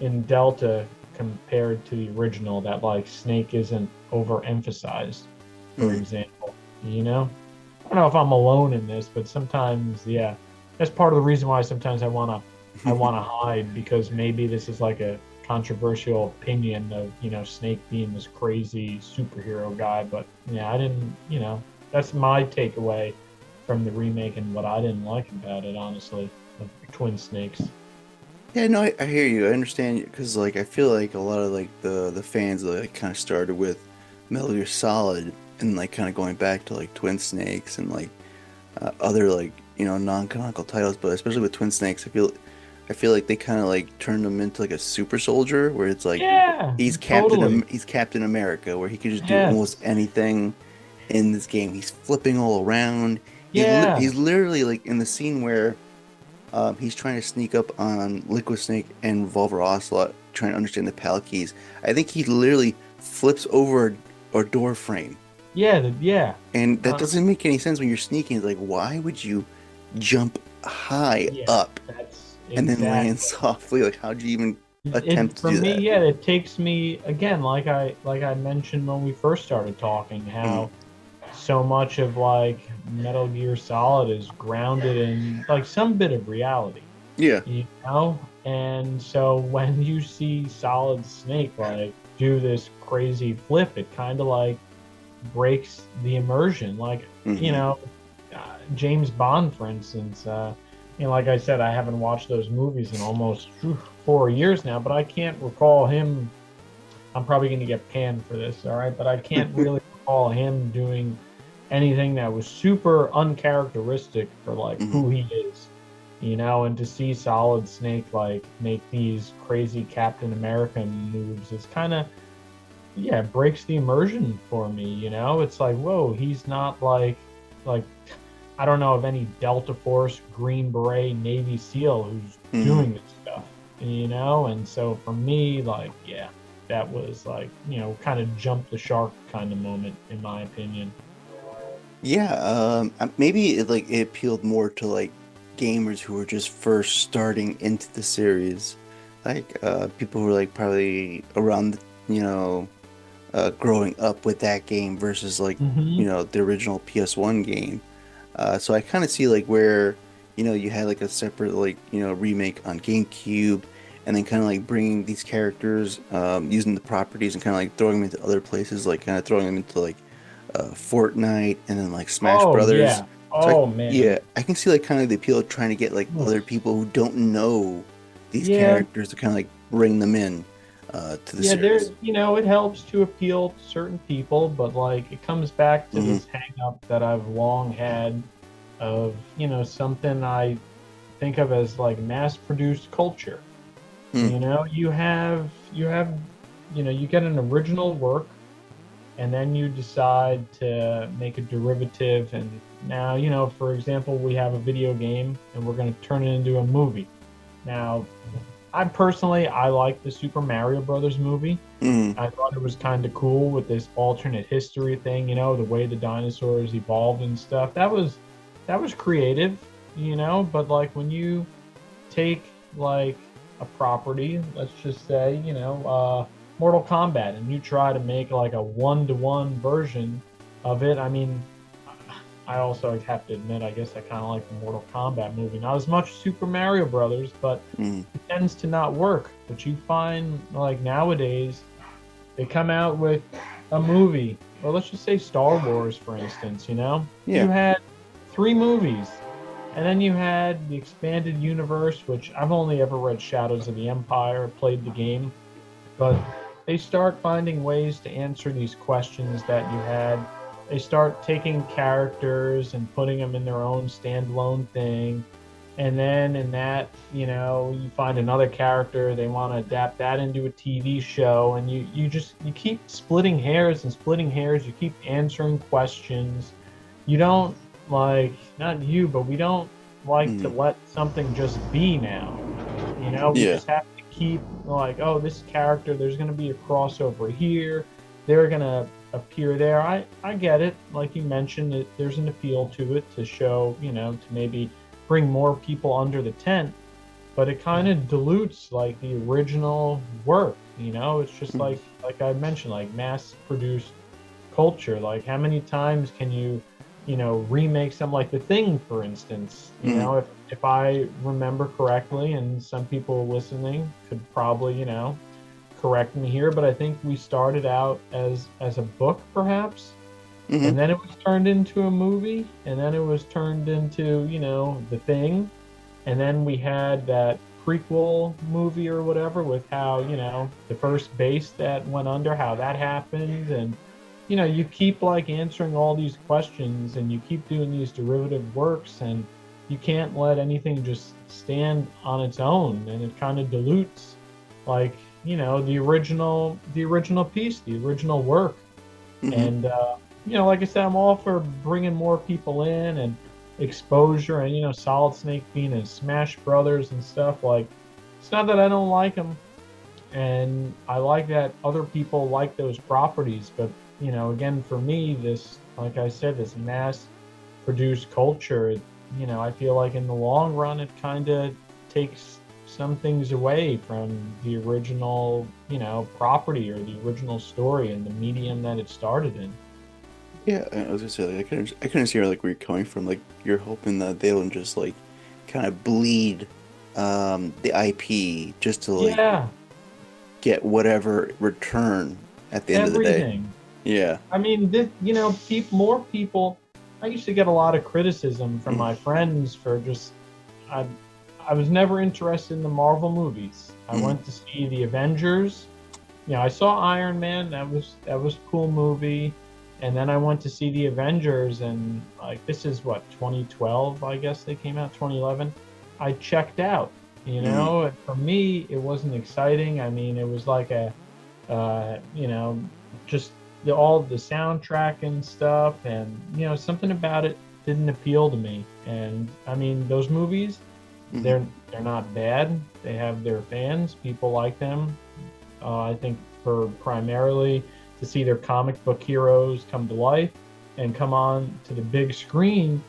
in Delta compared to the original, that like Snake isn't overemphasized, for Hmm. example. I don't know if I'm alone in this, but sometimes, yeah, that's part of the reason why sometimes I wanna hide, because maybe this is like a controversial opinion of Snake being this crazy superhero guy. But yeah, I didn't. That's my takeaway from the remake and what I didn't like about it, honestly, of Twin Snakes. Yeah, no, I hear you. I understand you because like I feel like a lot of like the fans like kind of started with Metal Gear Solid and like kind of going back to like Twin Snakes and like other like non-canonical titles, but especially with Twin Snakes, I feel like they kind of like turned him into like a super soldier where it's like Yeah, totally. He's Captain America where he could just do almost Yes. anything in this game. He's flipping all around. Yeah. He's literally like in the scene where he's trying to sneak up on Liquid Snake and Revolver Ocelot, trying to understand the pallet keys. I think he literally flips over a door frame. Yeah. Yeah. And that Uh, doesn't make any sense when you're sneaking. It's like, why would you jump high yeah. up That's and then land exactly. softly? Like, how'd you even It attempt to for do me, that? yeah, it takes me again, like I mentioned when we first started talking, Hmm. how so much of like Metal Gear Solid is grounded in like some bit of reality, Yeah. And so when you see Solid Snake like do this crazy flip, it kind of like breaks the immersion. Like, Hmm. James Bond, for instance. Like I said, I haven't watched those movies in almost 4 years now, but I can't recall him. I'm probably going to get panned for this, all right? But I can't really recall him doing anything that was super uncharacteristic for like Hmm. who he is, and to see Solid Snake like make these crazy Captain America moves, it's kind of, yeah, it breaks the immersion for me. It's like, whoa, he's not like I don't know of any Delta Force, Green Beret, Navy SEAL who's Hmm. doing this stuff. And so for me, like, yeah, that was like, kind of jump the shark kind of moment, in my opinion. Yeah. Maybe it appealed more to like gamers who were just first starting into the series, like people who were like probably around, you know. Growing up with that game versus like Hmm. the original PS1 game. So I kind of see like where you had like a separate like remake on GameCube, and then kind of like bringing these characters, using the properties and kind of like throwing them into other places, like kind of throwing them into like Fortnite and then like Smash Oh Brothers. yeah. So Oh man. yeah, I can see like kind of the appeal of trying to get like other Oof. people who don't know these Yeah. characters to kind of like bring them in to the Yeah, there, series. it helps to appeal to certain people, but like it comes back to Hmm. this hang up that I've long had of, something I think of as like mass produced culture. Hmm. You have you get an original work, and then you decide to make a derivative. And now, for example, we have a video game and we're going to turn it into a movie. Now, I like the Super Mario Brothers movie. Mm. I thought it was kind of cool with this alternate history thing, the way the dinosaurs evolved and stuff. That was creative, but like when you take like a property, let's just say, Mortal Kombat, and you try to make like a one-to-one version of it. I mean, I also have to admit, I guess I kind of like the Mortal Kombat movie. Not as much Super Mario Brothers, but Mm. it tends to not work. But you find like nowadays, they come out with a movie, or let's just say Star Wars, for instance. Yeah. You had three movies, and then you had the expanded universe, which I've only ever read Shadows of the Empire, played the game, but they start finding ways to answer these questions that you had. They start taking characters and putting them in their own standalone thing. And then in that, you find another character, they want to adapt that into a TV show, and you keep splitting hairs and splitting hairs, you keep answering questions. You don't like, not you, but we don't like to Mm. let something just be now. We Yeah. just have to keep like, oh, this character, there's going to be a crossover here. They're going to appear there. I get it. Like you mentioned, there's an appeal to it to show, to maybe bring more people under the tent, but it kind of dilutes like the original work. It's just Mm. like I mentioned, like mass produced culture. Like how many times can you remake something like The Thing, for instance? Mm. If I remember correctly, and some people listening could probably correct me here, but I think we started out as a book, perhaps, Mm. and then it was turned into a movie, and then it was turned into The Thing, and then we had that prequel movie or whatever with how the first base that went under, how that happened. And you keep like answering all these questions, and you keep doing these derivative works, and you can't let anything just stand on its own, and it kind of dilutes like the original piece, the original work. Mm. And like I said, I'm all for bringing more people in and exposure, and Solid Snake being in Smash Brothers and stuff. Like, it's not that I don't like them, and I like that other people like those properties, but again, for me, this, like I said, this mass produced culture, I feel like in the long run it kind of takes some things away from the original property or the original story and the medium that it started in. Yeah, I was gonna say, like, I can understand like where you're coming from. Like, you're hoping that they don't just like kind of bleed the IP just to like Yeah, get whatever return at the end of the day. everything. Yeah. I mean, more people. I used to get a lot of criticism from Mm. my friends for just I I was never interested in the Marvel movies. I Mm. went to see the Avengers. I saw Iron Man. That was a cool movie. And then I went to see the Avengers, and like this is what, 2012, I guess they came out, 2011. I checked out. Mm. And for me, it wasn't exciting. I mean, it was like just all the soundtrack and stuff, and something about it didn't appeal to me. And I mean, those movies, Mm. they're not bad. They have their fans. People like them. I think for primarily to see their comic book heroes come to life and come on to the big screen.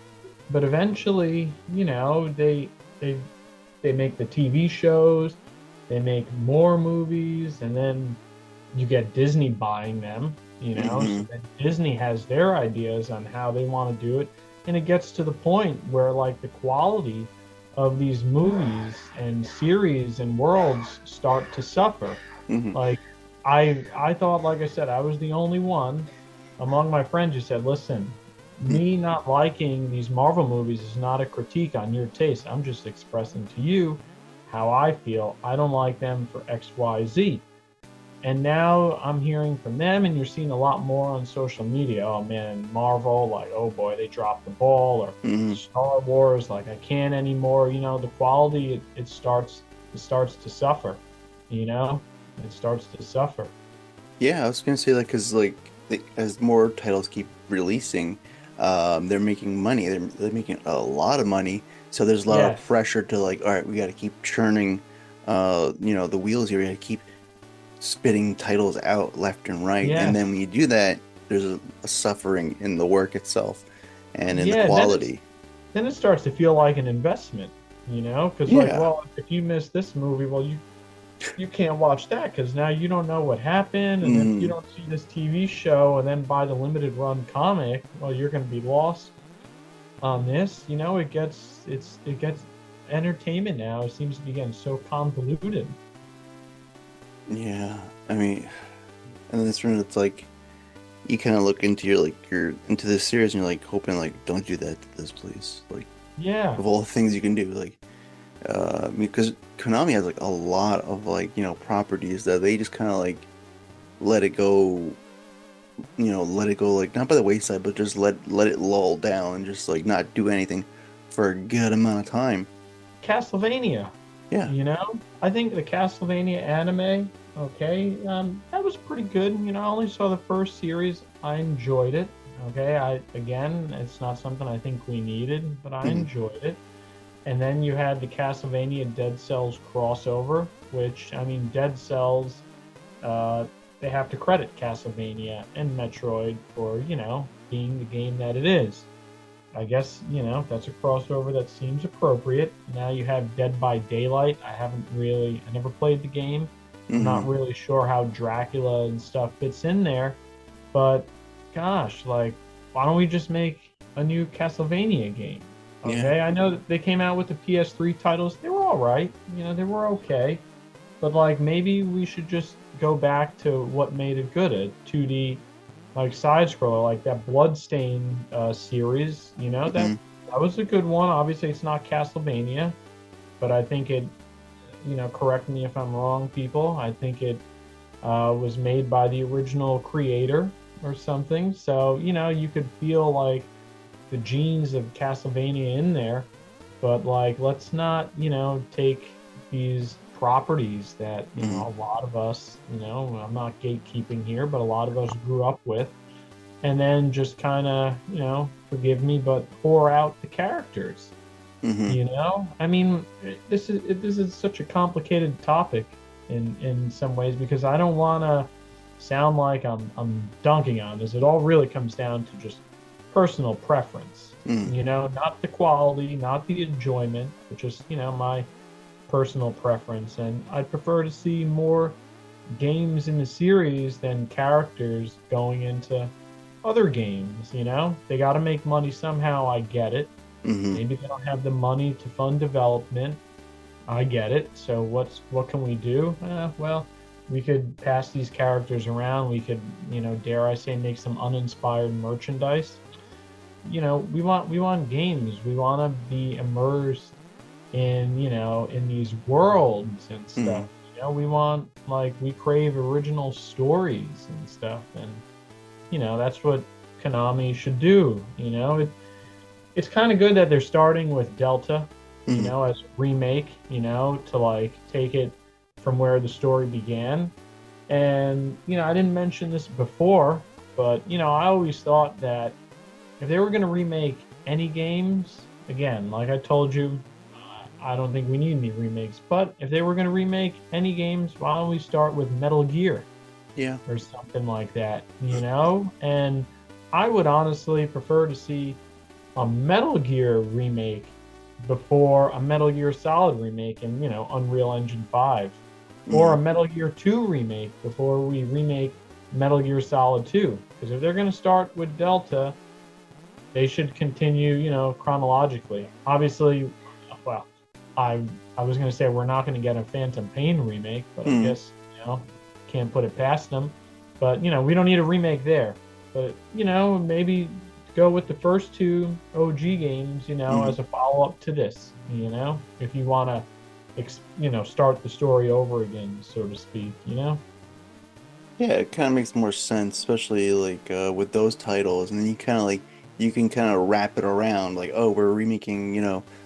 But eventually, they they make the TV shows, they make more movies, and then you get Disney buying them. So Mm. then Disney has their ideas on how they want to do it, and it gets to the point where like the quality of these movies and series and worlds start to suffer. Mm. Like I thought, like I said, I was the only one among my friends who said, "Listen, Mm. me not liking these Marvel movies is not a critique on your taste. I'm just expressing to you how I feel. I don't like them for X, Y, Z." And now I'm hearing from them, and you're seeing a lot more on social media. Oh man, Marvel, like, oh boy, they dropped the ball, or Mm. Star Wars, like, I can't anymore. The quality, it starts to suffer. You know, it starts to suffer. Yeah, I was gonna say like because like as more titles keep releasing, they're making money. They're making a lot of money. So there's a lot of Yes. pressure to like, all right, we got to keep churning, the wheels here. We got to keep spitting titles out left and right. And then Yes. when you do that, there's a suffering in the work itself and in the Yeah. quality. Then it starts to feel like an investment, because like, Yeah. well, if you miss this movie, well, you can't watch that because now you don't know what happened, and if you Mm, don't see this TV show and then buy the limited run comic, well, you're going to be lost on this. It gets entertainment now. It seems to be getting so convoluted. yeah. I mean, and then it's like you kind of look into your into this series and you're like hoping like don't do that to this, please. Like Yeah. of all the things you can do, like because Konami has like a lot of like properties that they just kind of like let it go, let it go like not by the wayside, but just let it lull down and just like not do anything for a good amount of time. Castlevania. Yeah. I think the Castlevania anime, okay, that was pretty good. I only saw the first series. I enjoyed it. Okay, again, it's not something I think we needed, but I Hmm. enjoyed it. And then you had the Castlevania Dead Cells crossover, which I mean, Dead Cells, uh, they have to credit Castlevania and Metroid for being the game that it is. I guess, that's a crossover that seems appropriate. Now you have Dead by Daylight. I never played the game. I'm not Hmm. really sure how Dracula and stuff fits in there, but gosh, like, why don't we just make a new Castlevania game? Yeah. Okay, I know that they came out with the PS3 titles. They were all right. They were okay. But like maybe we should just go back to what made it good, a 2D like side scroller, like that Bloodstain series. Hmm. That was a good one. Obviously, it's not Castlevania, but I think it. Correct me if I'm wrong, people. I think it was made by the original creator or something. So you could feel like the genes of Castlevania in there, but like let's not take these properties that Hmm. a lot of us, I'm not gatekeeping here, but a lot of us grew up with, and then just kind of forgive me, but pour out the characters. Hmm. I mean, this is such a complicated topic in some ways, because I don't want to sound like I'm dunking on this. It all really comes down to just personal preference. Hmm. Not the quality, not the enjoyment, but just my personal preference. And I'd prefer to see more games in the series than characters going into other games. They got to make money somehow. I get it. Hmm. Maybe they don't have the money to fund development. I get it. So what can we do? Well, we could pass these characters around. We could, dare I say, make some uninspired merchandise. We want games. We want to be immersed in these worlds and Hmm. stuff. We crave original stories and stuff, and that's what Konami should do. It's kind of good that they're starting with Delta, Hmm. as a remake, to like take it from where the story began. And, I didn't mention this before, but, I always thought that if they were going to remake any games, again, like I told you, I don't think we need any remakes, but if they were going to remake any games, why don't we start with Metal Gear Yeah. or something like that? And I would honestly prefer to see a Metal Gear remake before a Metal Gear Solid remake in, Unreal Engine 5, or Hmm. a Metal Gear 2 remake before we remake Metal Gear Solid 2. Because if they're going to start with Delta, they should continue, chronologically. Obviously, well, I I was going to say we're not going to get a Phantom Pain remake, but I Hmm. guess, can't put it past them. But, we don't need a remake there. But, maybe go with the first two OG games, Hmm. as a follow up to this, if you want to, start the story over again, so to speak. Yeah, it kind of makes more sense, especially like with those titles, and then you kind of like you can kind of wrap it around like, oh, we're remaking,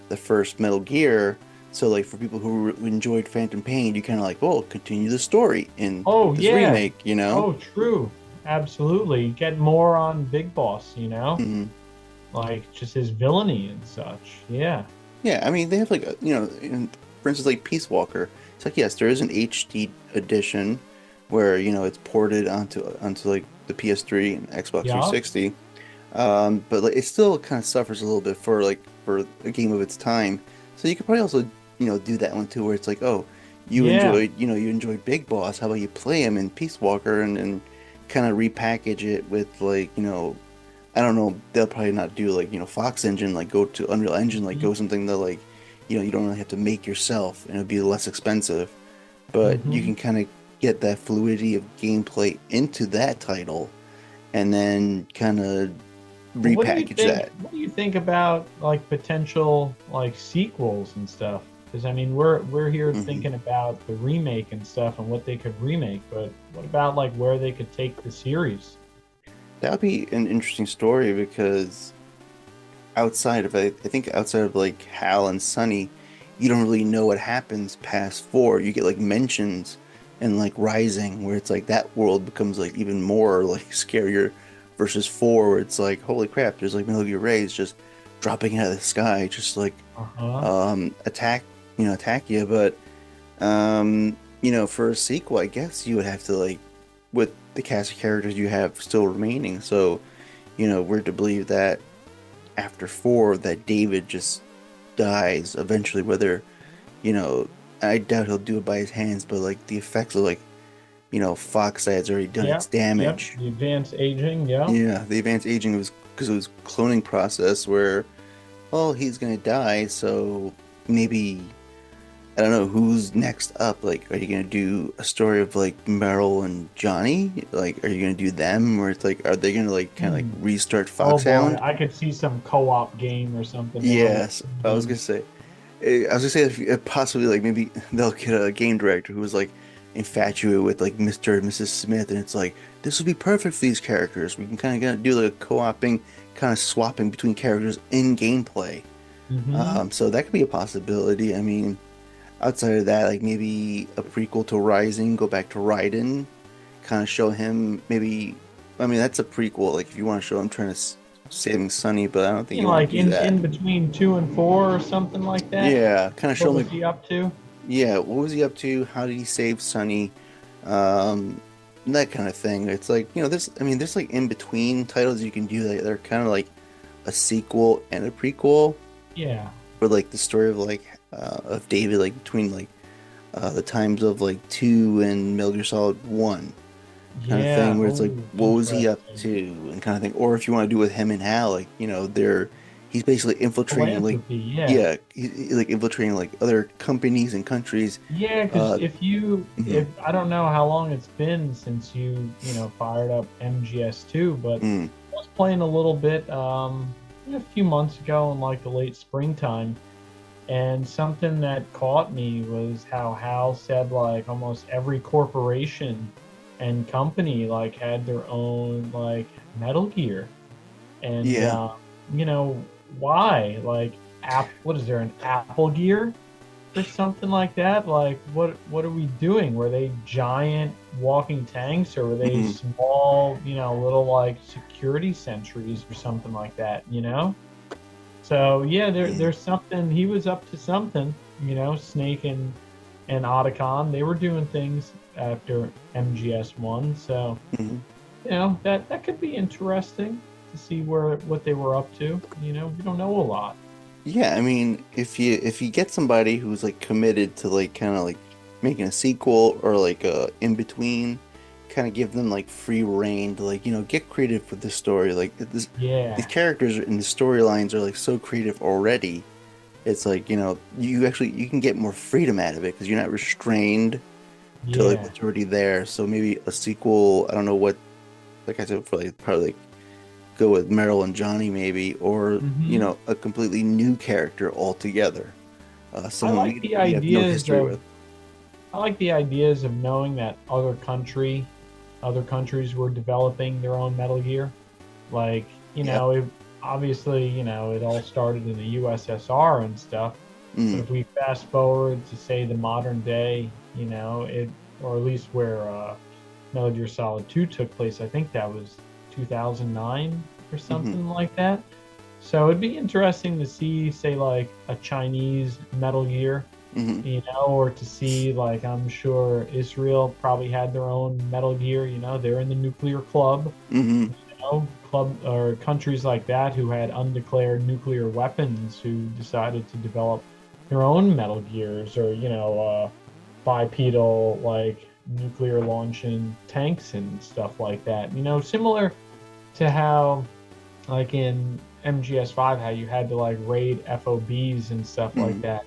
the first Metal Gear. So like for people who enjoyed Phantom Pain, you kind of like, oh, continue the story in Oh this yeah. remake, you know? Oh, true. Absolutely. Get more on Big Boss, Hmm. like just his villainy and such. Yeah. Yeah, I mean they have like for instance like Peace Walker. It's like yes, there is an HD edition where it's ported onto like the PS3 and Xbox Yeah. 360. But like it still kind of suffers a little bit for a game of its time. So you could probably also do that one too, where it's like, oh, Yeah. you enjoyed Big Boss. How about you play him in Peace Walker and kind of repackage it with like I don't know, they'll probably not do like Fox Engine, like go to Unreal Engine, like go something that like you don't really have to make yourself and it'll be less expensive. But you Mm-hmm. can kind of get that fluidity of gameplay into that title and then kind of Well, what do you repackage think? that. What do you think about like potential like sequels and stuff? Because I mean, we're here Hmm. thinking about the remake and stuff and what they could remake, but what about like where they could take the series? That would be an interesting story because I think outside of like Hal and Sunny, you don't really know what happens past four. You get like mentions and like Rising, where it's like that world becomes like even more like scarier versus four, where it's like, holy crap, there's like Metal Gear Rays just dropping out of the sky, just like Uh-huh. attack attack you. But for a sequel, I guess you would have to like with the cast of characters you have still remaining. So, we're to believe that after four that David just dies eventually, whether, you know, I doubt he'll do it by his hands, but like the effects of like, Fox has already done its Yep. Yep. damage. The advanced aging. Yep. Yeah, the advanced aging was because it was cloning process where, well, he's gonna die, so maybe I don't know who's next up. Like, are you gonna do a story of like Meryl and Johnny? Like, are you gonna do them, or it's like, are they gonna like kind of like Hmm. restart Oh boy, Foxhound? I could see some co-op game or something now with Yes, I was gonna them. say. I was gonna say if possibly like maybe they'll get a game director who was like infatuated with like Mr. and Mrs. Smith, and it's like this would be perfect for these characters. We can kind of do like a co-oping, kind of swapping between characters in gameplay. Mm-hmm. So that could be a possibility. I mean, outside of that, like maybe a prequel to Rising, go back to Raiden, kind of show him maybe. I mean, that's a prequel. Like if you want to show him trying to saving Sunny, but I don't think You you know, want like to do that. in between two and four or something like that. Yeah, kind of What show was me. he up to? Yeah, what was he up to? How did he save Sunny? Um, that kind of thing. It's like, I mean, there's like in between titles you can do that. They're kind of like a sequel and a prequel Yeah. for like the story of like of David, like between like the times of like two and Metal Gear Solid 1 kind of thing, Yeah. where it's like, Oh, what was he up interesting. to and kind of thing. Or if you want to do with him and Hal, like, he's basically infiltrating like, Philanthropy. Yeah. yeah, like infiltrating like other companies and countries. Yeah, because Uh, if mhm, I don't know how long it's been since fired up MGS2, but mm, I was playing a little bit a few months ago in like the late springtime, and something that caught me was how Hal said like almost every corporation and company like had their own like Metal Gear, and yeah. you know why like app what is there an Apple Gear or something like that? Like, what are we doing? Were they giant walking tanks, or were they Mhm. small, little like security sentries or something like that? So yeah, Mm, there's something he was up to something. Snake and Otacon, they were doing things after MGS1. So mhm. that could be interesting to see what they were up to. We don't know a lot. Yeah, I mean, if you get somebody who's like committed to like kind of like making a sequel or like a in between, kind of give them like free reign to like get creative with the story. Like these Yeah, characters and the storylines are like so creative already. It's like you can get more freedom out of it because you're not restrained to like yeah. what's already there. So maybe a sequel. I don't know what. Like I said, for like probably like go with Meryl and Johnny maybe, or Hmm. a completely new character altogether, I someone like we the we have no ideas history of with. I like the ideas of knowing that other countries were developing their own Metal Gear. Like, Yep. obviously, it all started in the USSR and stuff, But Mm, if we fast forward to say the modern day, or at least where Metal Gear Solid 2 took place, I think that was 2009 or mm-hmm, something like that. So it'd be interesting to see, say, like a Chinese Metal Gear, mm-hmm, or to see, like, I'm sure Israel probably had their own Metal Gear, they're in the nuclear club, mm-hmm. club or countries like that who had undeclared nuclear weapons who decided to develop their own Metal Gears, or bipedal, like, nuclear launching tanks and stuff like that. Similar to how, like, in MGS5, how you had to like raid FOBs and stuff like Mm-hmm. that.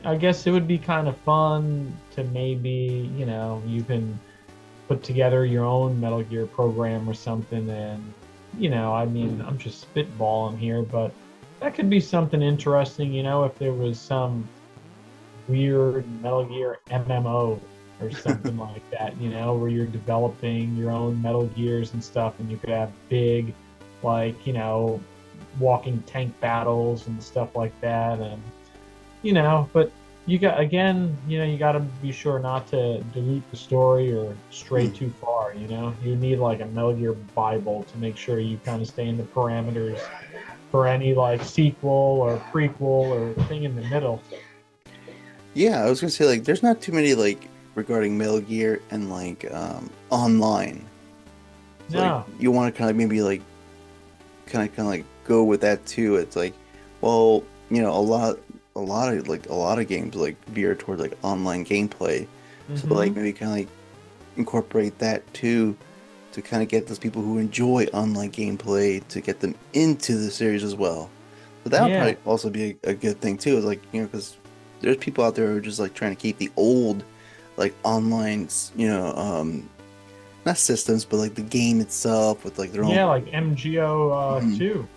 I guess it would be kind of fun to maybe, you can put together your own Metal Gear program or something. And, I mean, I'm just spitballing here, but that could be something interesting, if there was some weird Metal Gear MMO or something like that, where you're developing your own Metal Gears and stuff, and you could have big, like, walking tank battles and stuff like that. And, but you got to be sure not to dilute the story or stray Mm. too far. You need like a Metal Gear Bible to make sure you kind of stay in the parameters for any like sequel or prequel or thing in the middle. Yeah, I was gonna say like there's not too many like regarding Metal Gear and like online. So like No. you want to kind of maybe like kind of like go with that too. It's like, well, a lot of games like veer towards like online gameplay. So like Mm-hmm. maybe kind of like incorporate that too to kind of get those people who enjoy online gameplay to get them into the series as well. But that would Yeah. probably also be a good thing too. Is like because there's people out there who are just like trying to keep the old like online not systems but like the game itself with like their own. Yeah, like MGO Mhm. 2.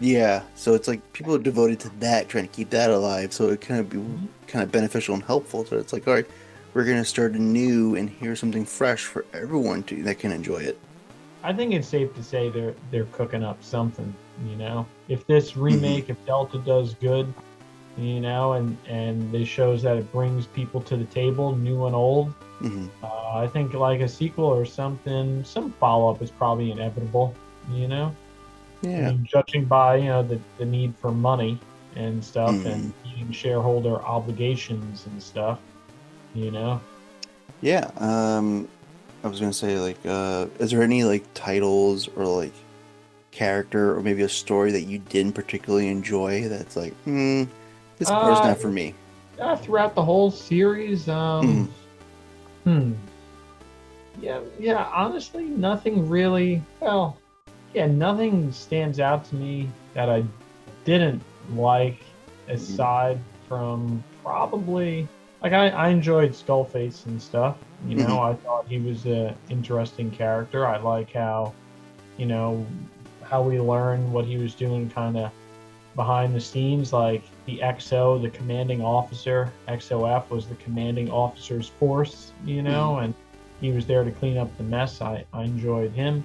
Yeah, so it's like people are devoted to that, trying to keep that alive. So it kind of be Mhm. kind of beneficial and helpful. So it's like, all right, we're gonna start anew, and here's something fresh for everyone to that can enjoy it. I think it's safe to say they're cooking up something, If this Hmm. remake, if Delta does good, and it shows that it brings people to the table, new and old, Hmm. I think like a sequel or something, some follow up is probably inevitable, you know? I Yeah. mean, judging by, the need for money and stuff, and Hmm. meeting shareholder obligations and stuff, you know? Yeah. I was gonna say like, is there any like titles or like character or maybe a story that you didn't particularly enjoy that's like, this part's Uh, not for me. Throughout the whole series, Hmm. hmm, yeah, honestly, nothing really, well, yeah, nothing stands out to me that I didn't like, Hmm. aside from probably, like, I enjoyed Skullface and stuff. Hmm. I thought he was a interesting character. I like you know, how we learn what he was doing kind of behind the scenes, like the XO, the commanding officer. XOF was the commanding officer's force, Hmm. and he was there to clean up the mess. I enjoyed him.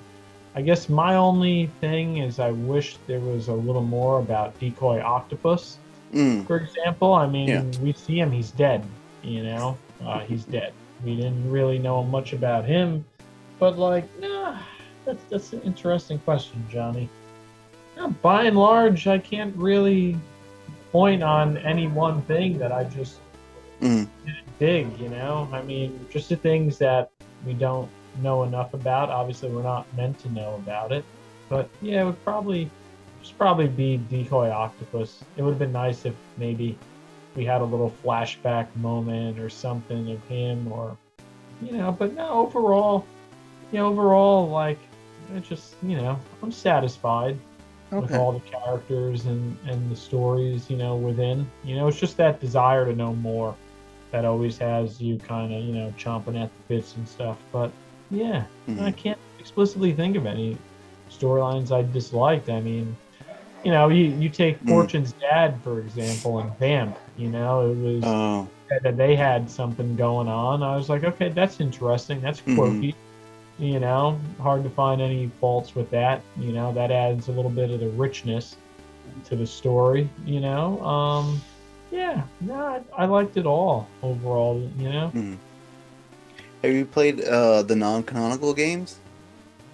I guess my only thing is I wish there was a little more about Decoy Octopus, Mm. for example. I Yeah. mean, we see him, he's dead, he's dead. We didn't really know much about him, but like, nah, that's an interesting question, Johnny. Yeah, by and large, I can't really point on any one thing that I just Mm. dig, I mean, just the things that we don't know enough about. Obviously, we're not meant to know about it. But yeah, it would probably be Decoy Octopus. It would have been nice if maybe we had a little flashback moment or something of him, or but no, overall, like, it just, I'm satisfied with Okay. all the characters and the stories, within. It's just that desire to know more that always has you kind of, chomping at the bits and stuff. But yeah, I Hmm. can't explicitly think of any storylines I disliked. I mean, you take Mm. Fortune's dad, for example, and Vamp, it was Oh. that they had something going on. I was like, okay, that's interesting. That's Hmm. quirky. Hard to find any faults with that. That adds a little bit of the richness to the story. Yeah, no, I liked it all overall. Mhm. Have you played the non-canonical games?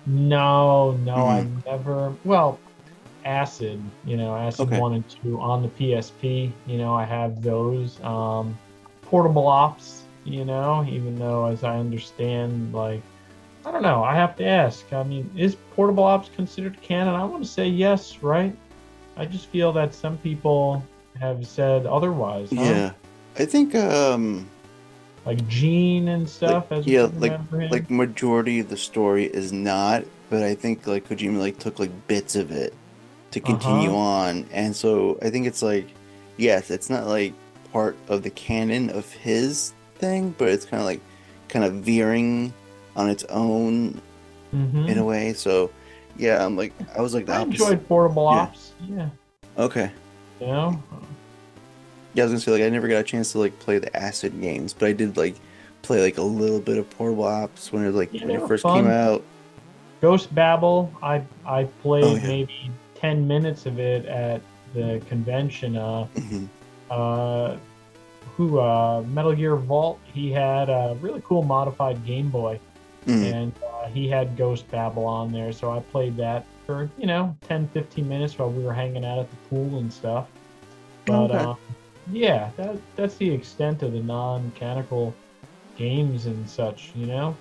No, no, I Hmm. never. Well, Acid, Acid Okay. 1 and 2 on the PSP, I have those. Portable Ops, even though as I understand, like, I don't know, I have to ask. I mean, is Portable Ops considered canon? I want to say yes, right? I just feel that some people have said otherwise, huh? Yeah. I think Like Gene and like stuff, as we yeah, remember him. like majority of the story is not, but I think like Kojima like took like bits of it to continue Uh-huh. on. And so I think it's like, yes, it's not like part of the canon of his thing, but it's kind of veering on its own in a Mm-hmm. way. So yeah, I was like the I opposite. enjoyed Portable Yeah. Ops. Yeah. Okay. You know? Yeah, I was gonna say like I never got a chance to like play the Acid games, but I did like play like a little bit of Portable Ops Yeah, when they it were first came fun. out. Ghost Babel, I Oh played yeah. maybe 10 minutes of it at the convention. Hmm. Uh who Metal Gear Vault, he had a really cool modified Game Boy, Hmm. and he had Ghost Babel on there, so I played that for 10, 15 minutes while we were hanging out at the pool and stuff. But Okay. yeah, that's the extent of the non-canonical games and such, yeah,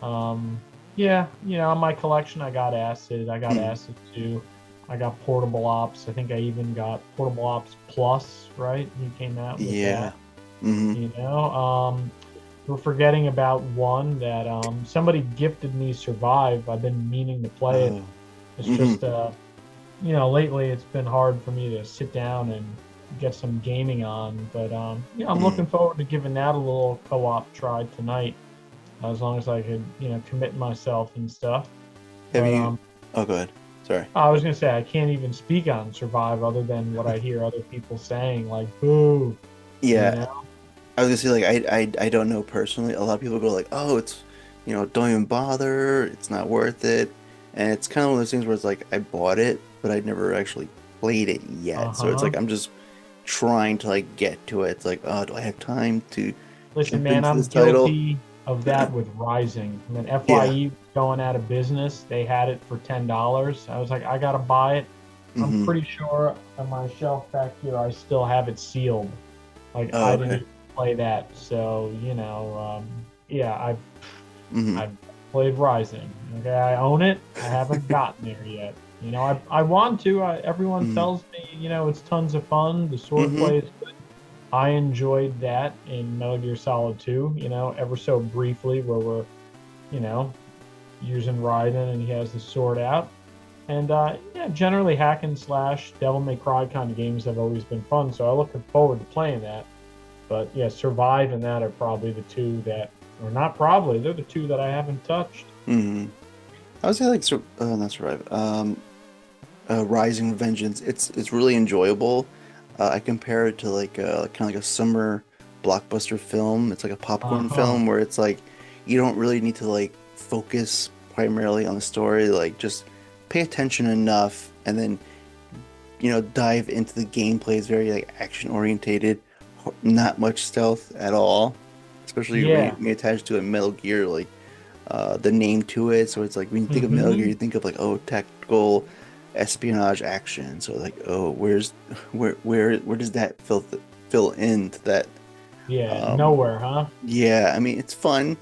on my collection, I got Hmm. Acid 2, I got Portable Ops. I think I even got Portable Ops Plus, right? He came out with Yeah. that, Hmm. you know. We're forgetting about one that somebody gifted me, Survive. I've been meaning to play it. Oh. It's Hmm. just lately it's been hard for me to sit down and get some gaming on, but I'm Hmm. looking forward to giving that a little co-op try tonight, as long as I could, commit myself and stuff. Have But you? Oh, go ahead. Sorry. I was gonna say I can't even speak on Survive other than what I hear other people saying, like boo, you Yeah, know. I was gonna say like I don't know personally. A lot of people go like, oh, it's don't even bother. It's not worth it. And it's kind of one of those things where it's like I bought it, but I'd never actually played it yet. So it's Uh-huh. like I'm just trying to like get to it. It's like, oh, do I have time to Listen, jump man, into I'm this title? guilty of that with Rising. When Yeah. FYE was going out of business, they had it for $10. I was like, I gotta buy it. I'm Hmm. pretty sure on my shelf back here, I still have it sealed. Like Oh, I didn't okay. even play that. So, yeah, Hmm. I've played Rising. Okay, I own it. I haven't gotten there yet. I want to. Everyone Hmm. tells me, it's tons of fun. The Hmm. swordplay is good. I enjoyed that in Metal Gear Solid 2, ever so briefly, where we're, you know, using Raiden and he has the sword out. And yeah, generally hack and slash, Devil May Cry kind of games have always been fun. So I look forward to playing that. But yeah, Survive and that are probably the two that, or not probably, they're the two that I haven't touched. Hmm. I would say like not Survive. Rising Vengeance. It's really enjoyable. I compare it to like kind of like a summer blockbuster film. It's like a Uh popcorn huh. film where it's like you don't really need to like focus primarily on the story. Like just pay attention enough, and then dive into the gameplay. It's very like action orientated, not much stealth at all. Especially Yeah. when you attach to a Metal Gear like the name to it. So it's like when you think of Metal Gear, Hmm. you think of like, oh, tactical espionage action. So like, oh, where does that fill into that? Yeah. Um, Nowhere, huh? yeah, I mean it's fun.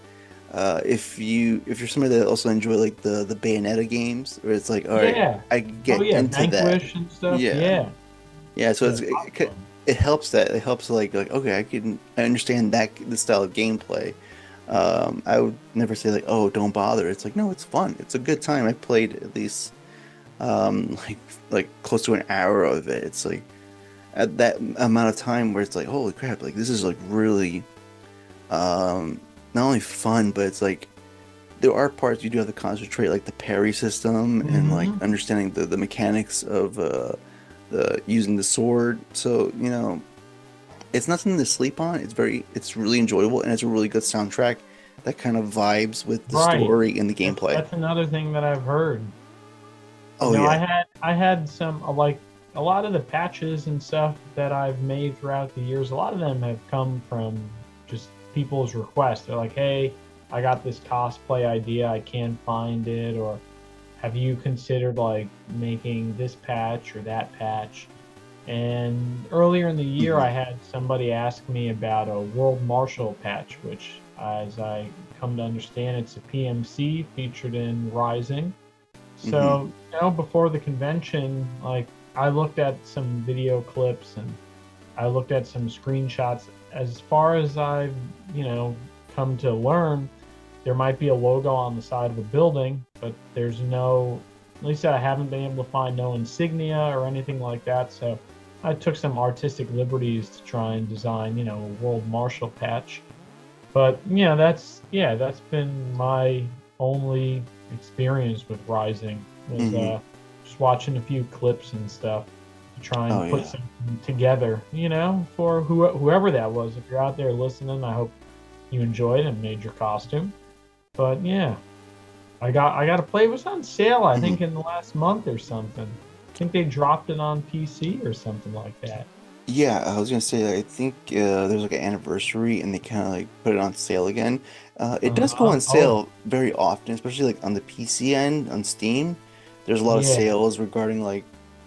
If you're somebody that also enjoy like the Bayonetta games, where it's like, all right, Yeah. I can Oh, get yeah. into that. Vanquish and stuff. Yeah, Yeah. yeah. So Yeah. A lot of fun. it helps that it helps like okay, I understand that the style of gameplay. I would never say like, oh, don't bother. It's like, no, it's fun. It's a good time. I played at least like close to an hour of it. It's like at that amount of time where it's like, holy crap, like this is like really not only fun, but it's like there are parts you do have to concentrate, like the parry system and like Hmm. understanding the mechanics of the using the sword. So, it's not something to sleep on. It's really enjoyable and it's a really good soundtrack that kind of vibes with the Right. story and the That's gameplay. that's another thing that I've heard. Oh yeah. I had some like a lot of the patches and stuff that I've made throughout the years, a lot of them have come from just people's requests. They're like, hey, I got this cosplay idea, I can't find it, or have you considered like making this patch or that patch? And earlier in the year, Hmm. I had somebody ask me about a World Marshal patch, which, as I come to understand, it's a PMC featured in Rising. Hmm. So, before the convention, like I looked at some video clips and I looked at some screenshots. As far as I've, come to learn, there might be a logo on the side of a building, but there's no, at least I haven't been able to find no insignia or anything like that. So I took some artistic liberties to try and design, a World Marshal patch. But that's been my only experience with Rising was Hmm. just watching a few clips and stuff to try Oh and put yeah. something together, for whoever that was. If you're out there listening, I hope you enjoyed and made your costume. But yeah, I got to play. It was on sale, I Hmm. think, in the last month or something. I think they dropped it on PC or something like that. Yeah, I was gonna say I think there's like an anniversary and they kind of like put it on sale again. It does go Uh-huh. on Oh, sale very often, especially like on the PC end on Steam. There's a lot of yeah. sales regarding like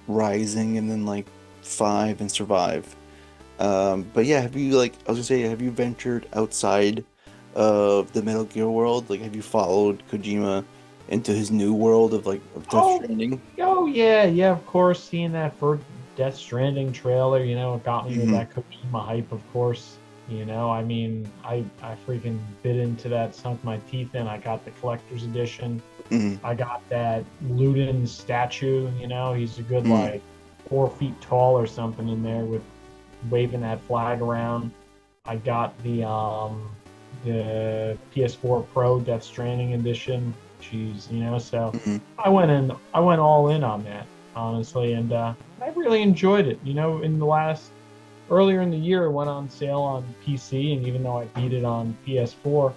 Rising and then like 5 and Survive. But yeah, have you like I was gonna say, have you ventured outside of the Metal Gear world? Like, have you followed Kojima into his new world of like of Death Oh, Stranding? oh yeah, yeah. Of course, seeing that first Death Stranding trailer, it got me with Hmm. that Kojima hype. Of course, I mean, I freaking bit into that, sunk my teeth in. I got the collector's edition. Hmm. I got that Ludin statue. He's a good Hmm. like 4 feet tall or something in there with waving that flag around. I got the PS4 Pro Death Stranding edition. Jeez, so Hmm. I went all in on that, honestly, and I really enjoyed it. In the last earlier in the year, it went on sale on PC, and even though I beat it on PS4,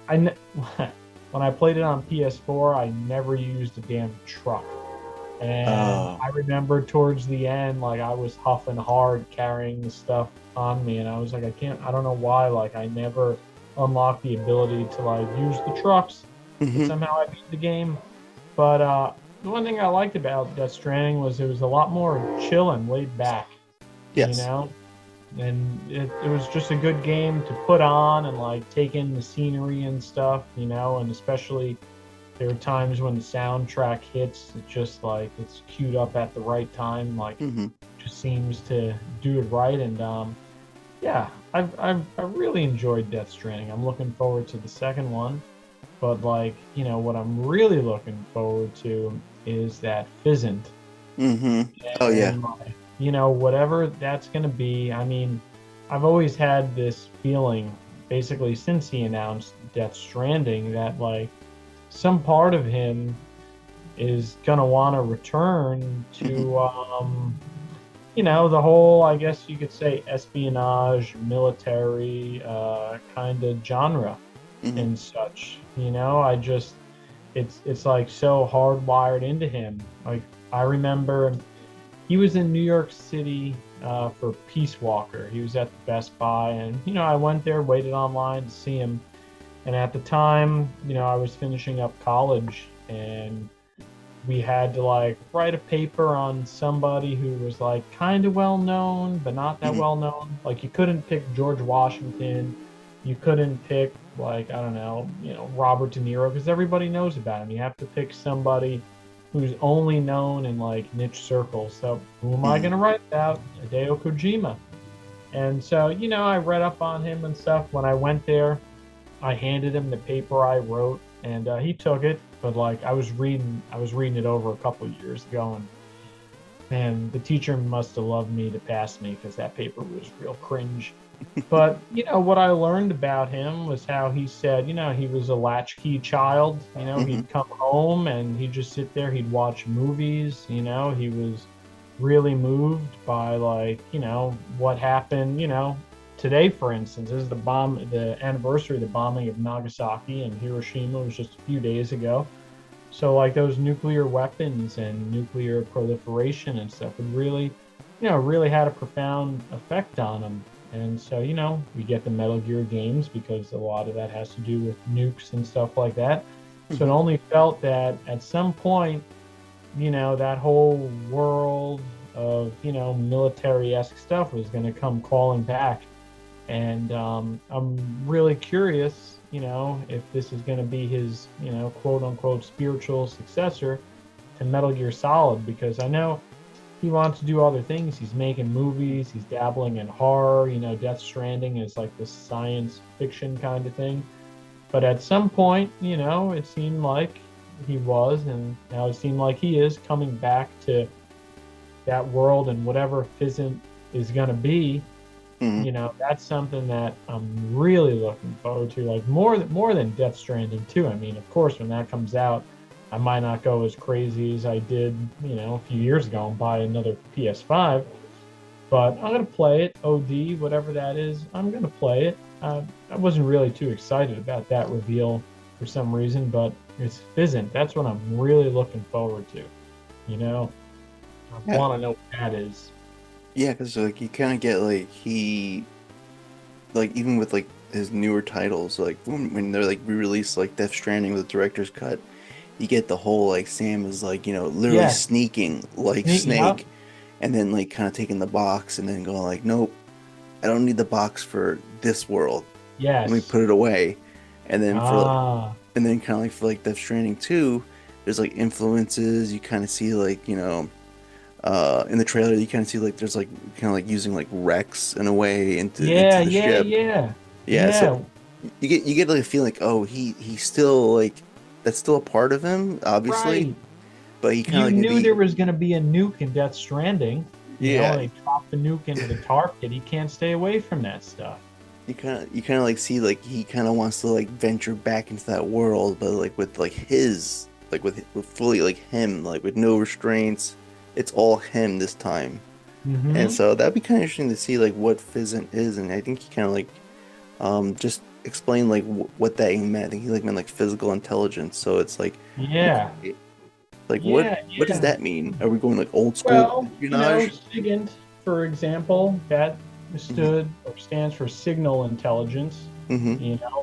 I ne- when I played it on PS4, I never used a damn truck. And Oh. I remember towards the end, like I was huffing hard carrying the stuff on me, and I was like, I don't know why, like I never unlocked the ability to like use the trucks, but Hmm. somehow I beat the game. But the one thing I liked about Death Stranding was it was a lot more chill and laid back, you Yes. know, and it was just a good game to put on and like take in the scenery and stuff, and especially there are times when the soundtrack hits, it's just like it's queued up at the right time, like Hmm. just seems to do it right. And yeah, I've really enjoyed Death Stranding. I'm looking forward to the second one, but like what I'm really looking forward to is that Fizzant, Hmm. Oh yeah. and like whatever that's gonna be. I mean, I've always had this feeling, basically since he announced Death Stranding, that like some part of him is going to want to return Hmm. to the whole, I guess you could say, espionage military kind of genre Hmm. and such. I just it's like so hardwired into him. Like I remember he was in New York City for Peace Walker. He was at the Best Buy, and I went there, waited online to see him. And at the time, I was finishing up college, and we had to like write a paper on somebody who was like kind of well known, but not that Hmm. well known. Like you couldn't pick George Washington, you couldn't pick like I don't know, Robert De Niro because everybody knows about him. You have to pick somebody who's only known in like niche circles. So who am I Hmm. going to write about? Hideo Kojima. And so I read up on him and stuff when I went there. I handed him the paper I wrote, and he took it. But like I was reading it over a couple of years ago, and the teacher must have loved me to pass me because that paper was real cringe. But what I learned about him was how he said, he was a latchkey child. Hmm. He'd come home and he'd just sit there. He'd watch movies. He was really moved by like what happened. Today, for instance, this is the anniversary of the bombing of Nagasaki and Hiroshima. It was just a few days ago. So like those nuclear weapons and nuclear proliferation and stuff would really, really had a profound effect on them. And so, we get the Metal Gear games because a lot of that has to do with nukes and stuff like that. So it Hmm. only felt that at some point, that whole world of, military-esque stuff was going to come calling back. And I'm really curious, if this is going to be his, quote unquote spiritual successor to Metal Gear Solid, because I know he wants to do other things. He's making movies, he's dabbling in horror, Death Stranding is like this science fiction kind of thing. But at some point, it seemed like he was, and now it seemed like he is coming back to that world and whatever Fizzant is going to be. Hmm. That's something that I'm really looking forward to, like more than Death Stranding too. I mean, of course, when that comes out, I might not go as crazy as I did, a few years ago and buy another PS5, but I'm gonna play it. OD, whatever that is, I'm gonna play it. I wasn't really too excited about that reveal for some reason, but it's Fizzant. That's what I'm really looking forward to. You know, I Yeah, want to know what that is. yeah, because like you kind of get like he like even with like his newer titles, like when they're like re-released like Death Stranding with the director's cut, you get the whole like Sam is like literally Yes, sneaking like sneaking up. Snake, and then like kind of taking the box and then going like, nope, I don't need the box for this world. Let me Yes. put it away. And then for like, Ah, and then kind of like for like Death Stranding 2, there's like influences. You kind of see like, in the trailer, you kind of see like there's like kind of like using like Rex in a way into yeah, the yeah, ship. yeah, Yeah, so yeah. you get like a feeling like, oh, he's still like that's still a part of him, obviously, Right. but he kind of You like knew there maybe was going to be a nuke in Death Stranding. yeah, They dropped the nuke into the tar pit. He can't stay away from that stuff. you kind of like see like he kind of wants to like venture back into that world, but like with like his like with fully like him, like with no restraints. It's all him this time. And Mm-hmm. so that'd be kind of interesting to see like what Fizzant is, and I think he kind of like just explain like what that even meant. I think he like meant like physical intelligence. So it's like Yeah. okay, like Yeah, what does yeah. that mean? Are we going like old school Well, espionage? SIGINT, for example, that Hmm. stood or stands for signal intelligence, Hmm.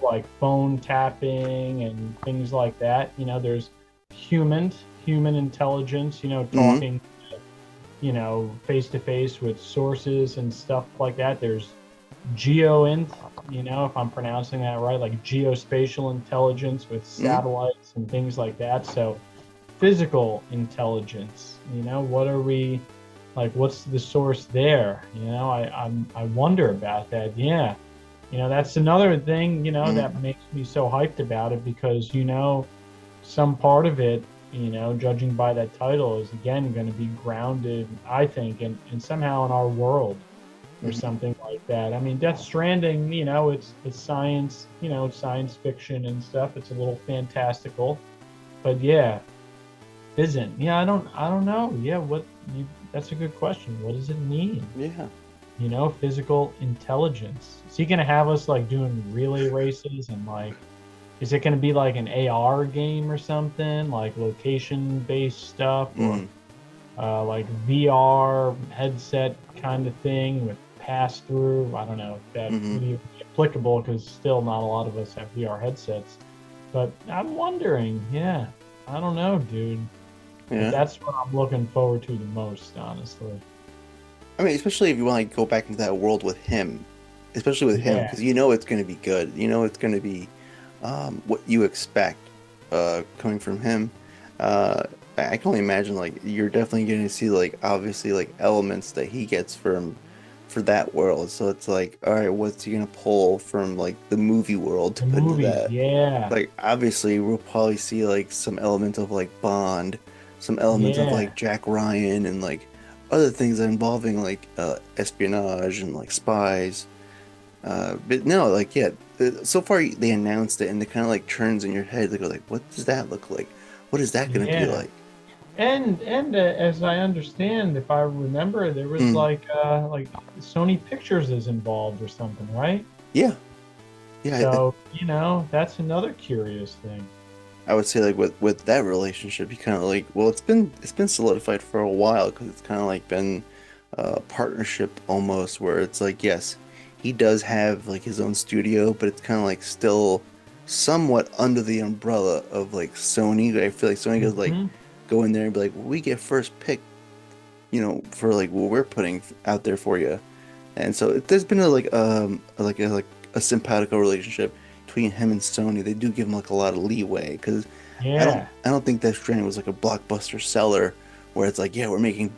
like phone tapping and things like that. There's human, human intelligence, Hmm. talking, face to face with sources and stuff like that. There's geoint, if I'm pronouncing that right, like geospatial intelligence with Hmm. satellites and things like that. So physical intelligence, what are we like? What's the source there? I wonder about that. Yeah, that's another thing, Hmm. that makes me so hyped about it because some part of it, judging by that title, is again going to be grounded, I think, in somehow in our world or Hmm. something like that. I mean, Death Stranding, it's science, it's science fiction and stuff. It's a little fantastical, but yeah, isn't. Yeah, I don't know. Yeah, that's a good question. What does it mean? Yeah. Physical intelligence. Is he gonna have us like doing relay races and like is it going to be like an AR game or something, like location-based stuff, or Hmm. like VR headset kind of thing with pass-through? I don't know if that Hmm. would even be applicable because still not a lot of us have VR headsets. But I'm wondering, yeah, I don't know, dude. But Yeah. that's what I'm looking forward to the most, honestly. I mean, especially if you want to go back into that world with him, especially with him, Yeah, because you know it's going to be good. You know it's going to be what you expect coming from him. Uh, I can only imagine like you're definitely going to see like obviously like elements that he gets from for that world. So it's like, all right, what's he going to pull from like the movie world to the put into movies, that? yeah, Like obviously we'll probably see like some element of like Bond, some elements of yeah, like Jack Ryan and like other things involving like espionage and like spies. But no, like yeah, so far they announced it and it kind of like turns in your head. Like, what does that look like? What is that gonna be yeah. like? And as I understand, if I remember, there was Hmm. like Sony Pictures is involved or something, right? Yeah, yeah, So, that's another curious thing. I would say like with that relationship, you kind of like, well, it's been solidified for a while because it's kind of like been a partnership almost where it's like, yes, he does have like his own studio, but it's kind of like still somewhat under the umbrella of like Sony. I feel like Sony goes like Hmm. go in there and be like, well, we get first pick, for like what we're putting out there for you. And so there's been a simpatico relationship between him and Sony. They do give him like a lot of leeway because I don't Yeah. I don't think Death Stranding was like a blockbuster seller where it's like, yeah, we're making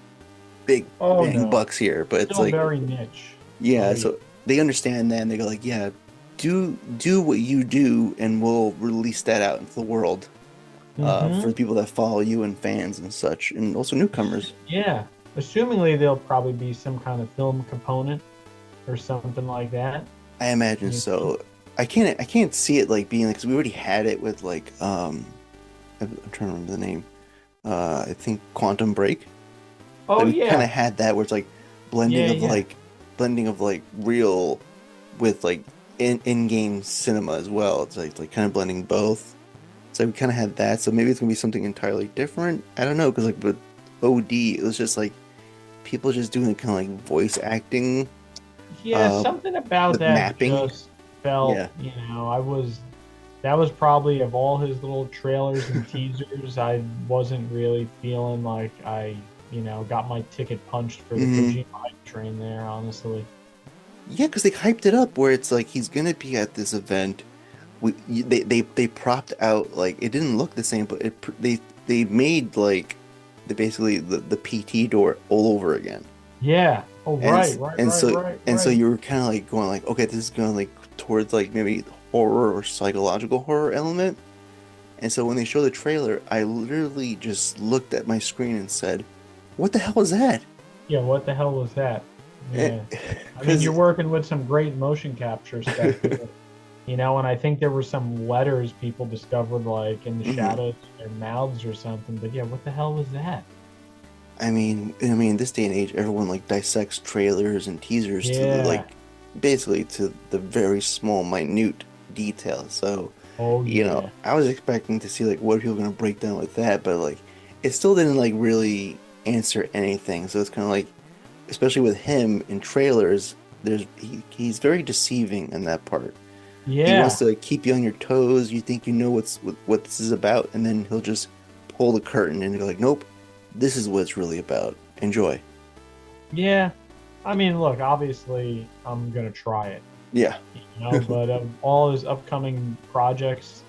big Oh bang no, bucks here, but it's still like, very niche. Oh yeah, yeah. so they understand that and they go like, yeah, do what you do and we'll release that out into the world for the Hmm. people that follow you and fans and such and also newcomers. Yeah. Assumingly there'll probably be some kind of film component or something like that. I imagine You know? so. I can't see it like being like, because we already had it with like I'm trying to remember the name. I think Quantum Break. Oh Like we kind of yeah. had that where it's like blending Yeah, of yeah. like blending of like real with like in-game cinema as well. It's like kind of blending both. So we kind of had that. So maybe it's gonna be something entirely different. I don't know because like with OD, it was just like people just doing kind of like voice acting, Yeah, uh, something about with that mapping. just felt, Yeah. that was probably of all his little trailers and teasers, I wasn't really feeling like got my ticket punched for the Hmm. Kojima hype train there, honestly. Yeah, because they hyped it up where it's like he's gonna be at this event. They propped out like it didn't look the same, but they made like basically the PT door all over again, Yeah. Oh, and right, right, and right, so right, and so right. you were kind of like going like, okay, this is going like towards like maybe horror or psychological horror element. And so when they showed the trailer, I literally just looked at my screen and said, "What the hell is that?" Yeah, what the hell was that? Yeah. I mean, you're Because working with some great motion capture stuff here. And I think there were some letters people discovered like in the shadows of their mouths or something. But yeah, what the hell was that? I mean, this day and age, everyone like dissects trailers and teasers to the Yeah. like, basically to the very small, minute detail. So, Oh yeah. I was expecting to see like what are people gonna break down with that, but like, it still didn't like really answer anything. So it's kind of like, especially with him in trailers, he's very deceiving in that part. He wants Yeah. to like, keep you on your toes. You think you know what this is about, and then he'll just pull the curtain and go like, "Nope, this is what it's really about. Enjoy." Yeah. I mean, look, obviously I'm gonna try it, Yeah. but of all his upcoming projects,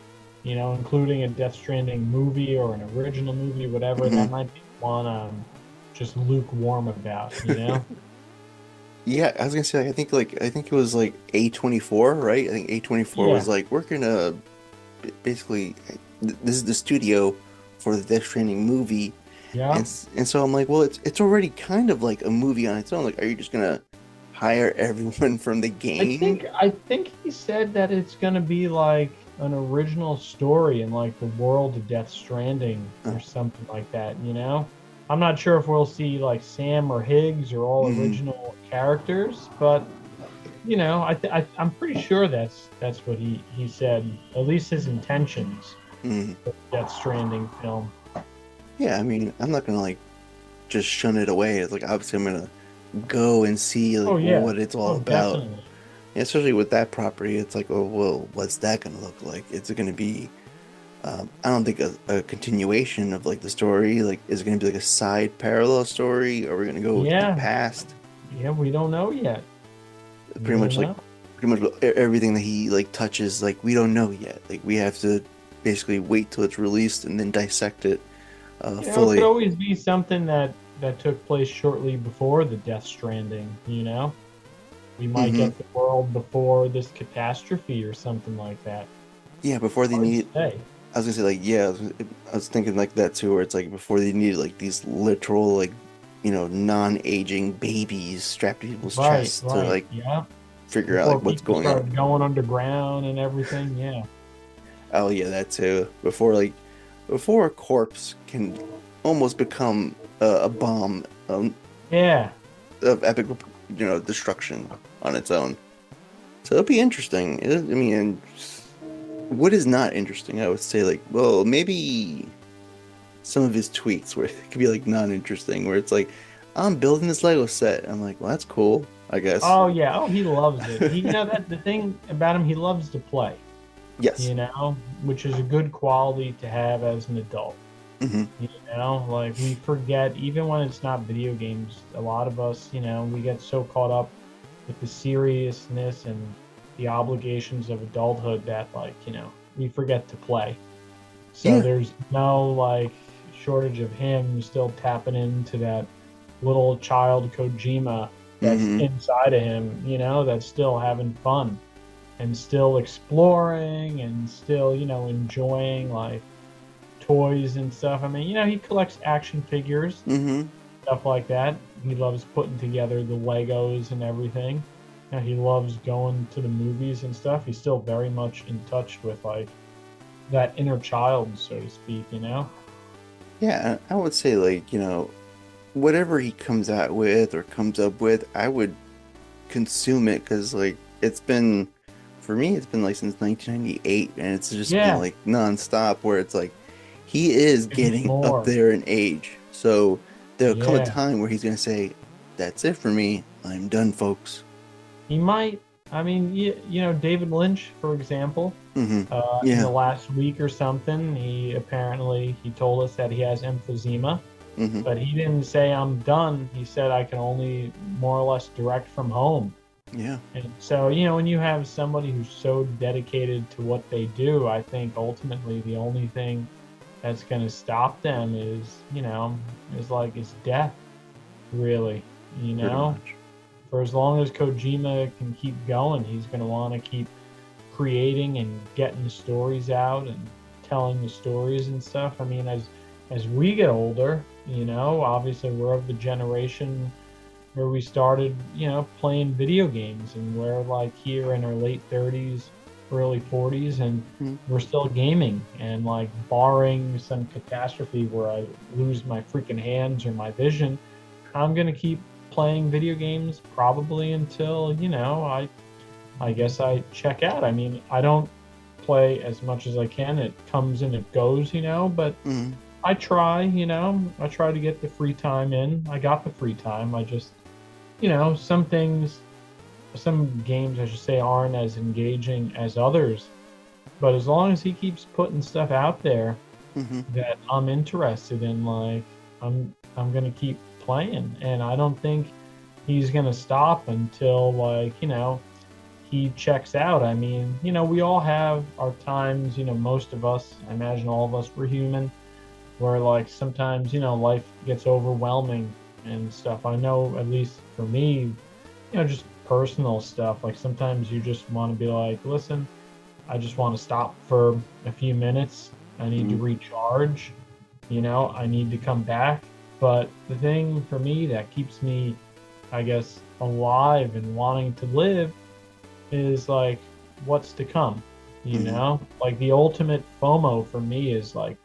including a Death Stranding movie or an original movie, whatever, Hmm. that might be one I'm just lukewarm about. Yeah, I was gonna say, I think it was like A24, right? I think A24 was Yeah. like, we're gonna basically, this is the studio for the Death Stranding movie, and Yeah. and so I'm like, well, it's already kind of like a movie on its own. Like, are you just gonna hire everyone from the game? I think he said that it's gonna be like an original story in like the world of Death Stranding Uh, or something like that. I'm not sure if we'll see like Sam or Higgs or all mm, original characters, but I'm pretty sure that's what he said. At least his intentions mm. for the Death Stranding film. Yeah, I mean, I'm not gonna like just shun it away. It's like obviously I'm gonna go and see like Oh yeah. what it's all Oh, about. definitely. Yeah, especially with that property, it's like, oh well, what's that gonna look like? Is it gonna be? I don't think a continuation of like the story. Like, is it gonna be like a side parallel story? Are we gonna go to the Yeah. past? Yeah. We don't know yet. We Pretty don't much like know. pretty much everything that he like touches, like we don't know yet. Like we have to basically wait till it's released and then dissect it It could fully. always be something that took place shortly before the Death Stranding. We might Hmm. get the world before this catastrophe or something like that. Yeah, before they Hard to need say. I was gonna say like, yeah, I was thinking like that too, where it's like before they needed like these literal like, non-aging babies strapped to people's Right, chests to right. like Yeah. figure out Before like what's people going on. started going underground and everything. Yeah. Oh yeah, that too. Before a corpse can almost become a bomb Yeah. of epic, destruction on its own. So it'll be interesting. I mean, what is not interesting, I would say, like, well, maybe some of his tweets where it could be like non-interesting, where it's like, I'm building this Lego set. I'm like, well, that's cool, I guess. Oh yeah, oh he loves it. He, that the thing about him, he loves to play, Yes. which is a good quality to have as an adult. Hmm. Like we forget, even when it's not video games, a lot of us, we get so caught up with the seriousness and the obligations of adulthood that, like, we forget to play. So Yeah. there's no, like, shortage of him still tapping into that little child Kojima that's Hmm. inside of him, that's still having fun and still exploring and still, enjoying, like, toys and stuff. I mean, he collects action figures, Hmm. stuff like that. He loves putting together the Legos and everything. He loves going to the movies and stuff. He's still very much in touch with, like, that inner child, so to speak. Yeah, I would say, like, whatever he comes out with or comes up with, I would consume it because, like, for me, it's been like since 1998, and it's just been Yeah, like nonstop, where it's like he is give me getting up more. there in age. So there'll come a Yeah, time where he's gonna say, "That's it for me. I'm done, folks." he might. I mean, David Lynch, for example, Hmm. in the Yeah. last week or something, he told us that he has emphysema, Hmm. but he didn't say I'm done. He said I can only more or less direct from home. Yeah. And so, when you have somebody who's so dedicated to what they do, I think ultimately the only thing that's going to stop them is death, really. You Pretty know, much. for as long as Kojima can keep going, he's going to want to keep creating and getting the stories out and telling the stories and stuff. I mean, as we get older, obviously we're of the generation where we started, playing video games, and we're like here in our late 30s, early 40s, and Mhm. we're still gaming. And, like, barring some catastrophe where I lose my freaking hands or my vision, I'm gonna keep playing video games probably until, I guess I check out. I mean, I don't play as much as I can. It comes and it goes, but Mhm. I try to get the free time in. I got the free time. I just, some things, some games, I should say, aren't as engaging as others. But as long as he keeps putting stuff out there Mhm. that I'm interested in, like, I'm gonna keep playing, and I don't think he's gonna stop until, like, he checks out. I mean, we all have our times. Most of us, I imagine all of us, we're human, where, like, sometimes life gets overwhelming and stuff. I know, at least for me, just personal stuff. Like, sometimes you just want to be like, listen, I just want to stop for a few minutes. I need to Mhm. recharge. I need to come back. But the thing for me that keeps me, I guess, alive and wanting to live is, like, what's to come. Mhm. Like, the ultimate FOMO for me is, like,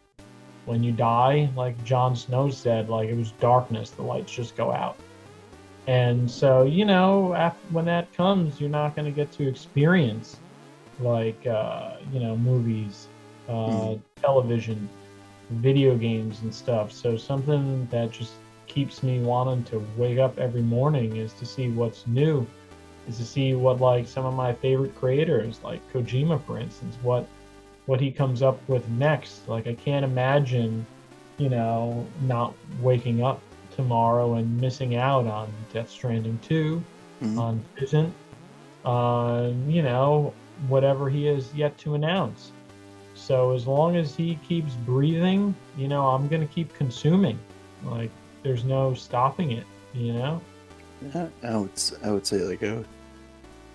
when you die, like Jon Snow said, like, it was darkness, the lights just go out. And so, when that comes, you're not going to get to experience, like, movies, Mhm. television, video games, and stuff. So something that just keeps me wanting to wake up every morning is to see what's new, is to see what, like, some of my favorite creators, like Kojima, for instance, what he comes up with next. Like, I can't imagine, not waking up tomorrow and missing out on Death Stranding 2, Mhm. on Physint, on, whatever he has yet to announce. So as long as he keeps breathing, I'm going to keep consuming. Like, there's no stopping it. I would say, like, I would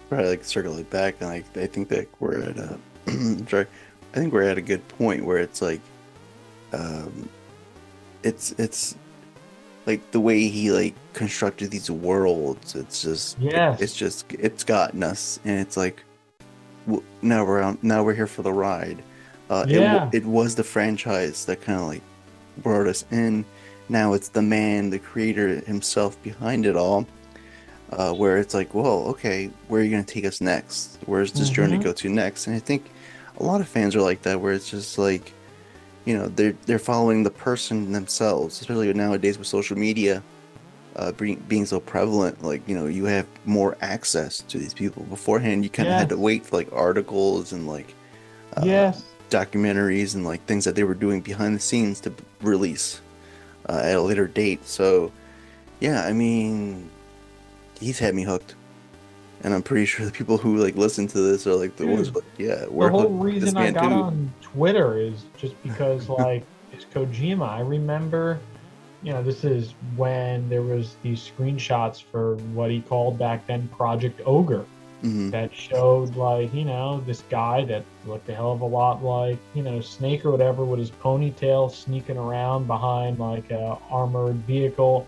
probably like circle it back, and like I think that we're at a sorry, I think we're at a good point where it's like um it's like the way he like constructed these worlds. Yes. It's gotten us, and it's like now we're here for the ride. Yeah. It was the franchise that kind of like brought us in. Now it's the man, the creator himself behind it all. Where it's like, well, okay, where are you going to take us next? Where's this journey Mm-hmm. go to next? And I think a lot of fans are like that, where it's just like, they're following the person themselves, especially nowadays with social media being so prevalent. Like, you have more access to these people. Beforehand, you kind of had to Yes, wait for like articles and like uh, yes. documentaries and like things that they were doing behind the scenes to release at a later date. So yeah, I mean, he's had me hooked, and I'm pretty sure the people who like listen to this are like the ones Dude, who are like, yeah, the we're whole hooked with this reason I man got too. on Twitter is just because, like, it's Kojima. I remember, this is when there was these screenshots for what he called back then Project Ogre Hmm. that showed, like, this guy that looked a hell of a lot like, Snake or whatever, with his ponytail sneaking around behind like a armored vehicle.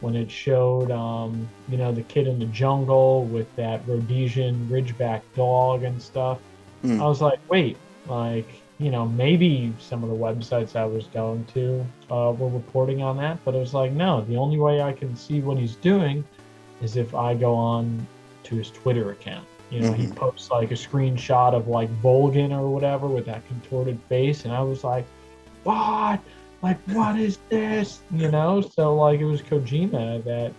When it showed, the kid in the jungle with that Rhodesian Ridgeback dog and stuff, I Mm. was like, wait, like, maybe some of the websites I was going to were reporting on that, but it was like, no, the only way I can see what he's doing is if I go on to his Twitter account. He Hmm. posts like a screenshot of like Volgan or whatever with that contorted face, and I was like, what? Like, what is this? So like it was Kojima that,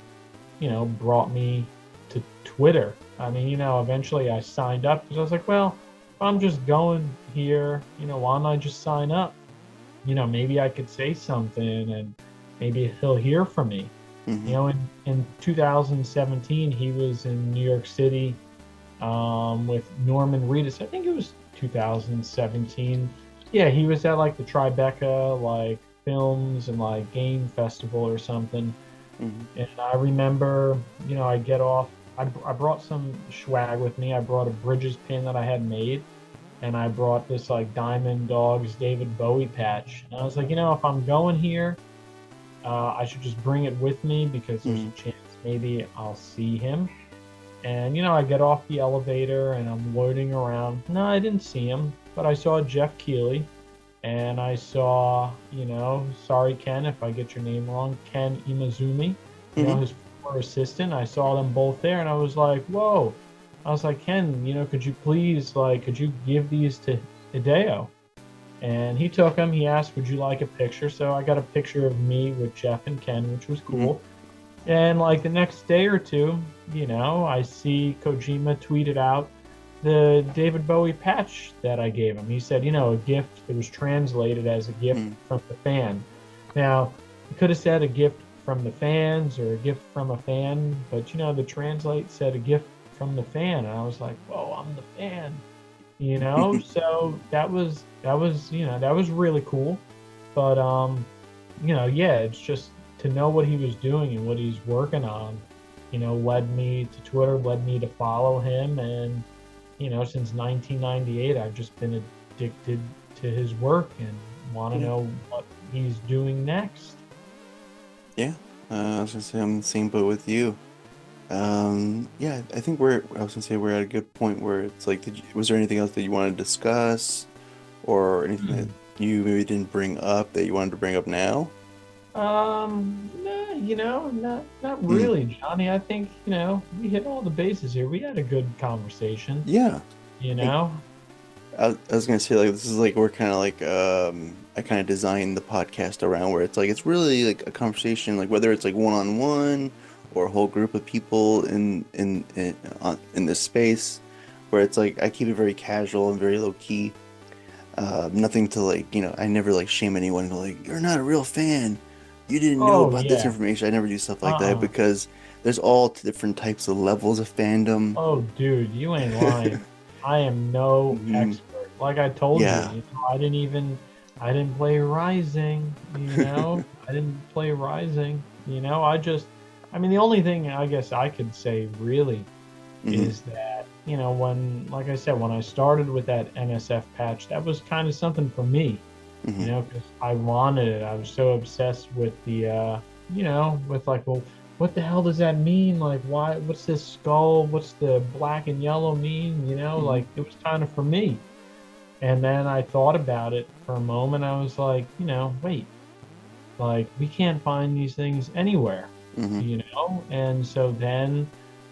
brought me to Twitter. I mean, eventually I signed up because I was like, well, if I'm just going here, why don't I just sign up? Maybe I could say something and maybe he'll hear from me. Hmm. In 2017, he was in New York City with Norman Reedus. I think it was 2017. Yeah, he was at like the Tribeca, like films and like game festival or something. Hmm. And I remember, I get off. I brought some swag with me. I brought a Bridges pin that I had made, and I brought this like Diamond Dogs David Bowie patch. And I was like, if I'm going here, I should just bring it with me because there's Hmm. a chance maybe I'll see him. And I get off the elevator and I'm loading around. No, I didn't see him, but I saw Jeff Keighley and I saw, sorry Ken if I get your name wrong, Ken Imazumi, Hmm. his former assistant. I saw them both there and I was like, whoa. I was like, Ken, could you please, like, could you give these to Hideo? And he took them. He asked, would you like a picture? So I got a picture of me with Jeff and Ken, which was Hmm. cool. And like the next day or two, I see Kojima tweeted out the David Bowie patch that I gave him. He said, a gift. It was translated as a gift Hmm. from the fan. Now, he could have said a gift from the fans or a gift from a fan, but the translate said a gift from the fan. And I was like, whoa, I'm the fan. So that was really cool. But yeah, it's just to know what he was doing and what he's working on, led me to Twitter, led me to follow him. And, since 1998, I've just been addicted to his work and want to Yeah. know what he's doing next. Yeah. I was gonna say I'm in the same boat with you. Yeah, I think I was gonna say we're at a good point where it's like, was there anything else that you wanted to discuss, or anything that Hmm. you maybe didn't bring up that you wanted to bring up now? No, not Mm. really, Johnny. I think, we hit all the bases here. We had a good conversation, Yeah. you Like, know? I was gonna say, like, this is like we're kind of like I kind of designed the podcast around where it's like it's really like a conversation, like whether it's like one on one or a whole group of people in this space, where it's like I keep it very casual and very low key. Nothing to like, I never like shame anyone, like, you're not a real fan. You didn't know Oh, about this yeah. information. I never do stuff like that Uh-uh. because there's all different types of levels of fandom. Oh, dude, you ain't lying. I am no Hmm. expert. Like I told you, Yeah. I didn't play Rising, I didn't play Rising, I mean, the only thing I guess I could say really Hmm. is that, like I said, when I started with that NSF patch, that was kind of something for me, Hmm. because I wanted it. I was so obsessed with with like, well, what the hell does that mean? Like, why, what's this skull? What's the black and yellow mean? Hmm. Like it was kind of for me. And then I thought about it for a moment. I was like, wait, like we can't find these things anywhere, Hmm. And so then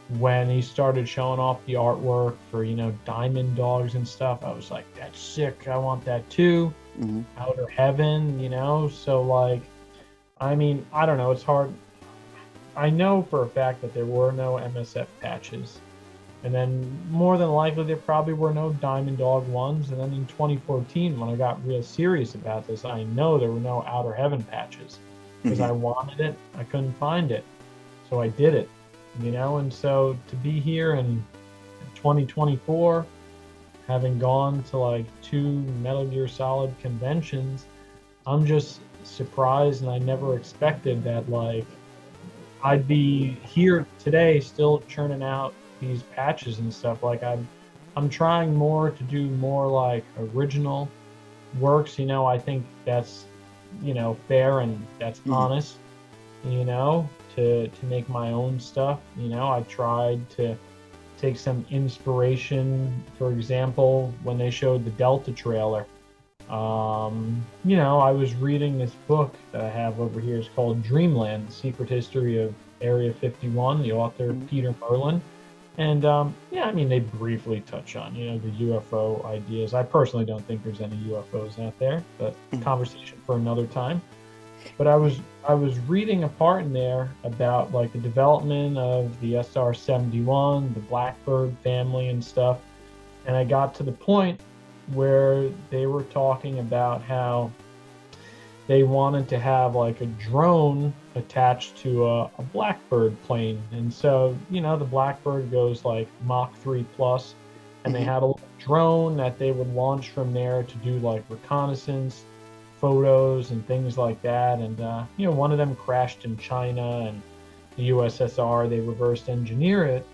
when he started showing off the artwork for, Diamond Dogs and stuff, I was like, that's sick. I want that too. Hmm. Outer Heaven, so like, I mean, I don't know, it's hard. I know for a fact that there were no MSF patches. And then more than likely there probably were no Diamond Dog ones. And then in 2014, when I got real serious about this, I know there were no Outer Heaven patches because Hmm. I wanted it. I couldn't find it. So I did it, and so to be here in 2024, having gone to like two Metal Gear Solid conventions, I'm just surprised, and I never expected that like I'd be here today still churning out these patches and stuff. Like I'm trying more to do more like original works. I think that's fair and that's Hmm. honest. To make my own stuff. I tried to take some inspiration. For example, when they showed the Delta trailer, I was reading this book that I have over here. It's called Dreamland: The Secret History of Area 51. The author Hmm. Peter Merlin, and yeah, I mean they briefly touch on the UFO ideas. I personally don't think there's any UFOs out there, but conversation for another time. But I was reading a part in there about like the development of the SR-71, the Blackbird family and stuff, and I got to the point where they were talking about how they wanted to have like a drone attached to a Blackbird plane. And so, the Blackbird goes like Mach 3 plus, and they Hmm. had a little drone that they would launch from there to do like reconnaissance photos and things like that. And, one of them crashed in China and the USSR, they reversed engineer it.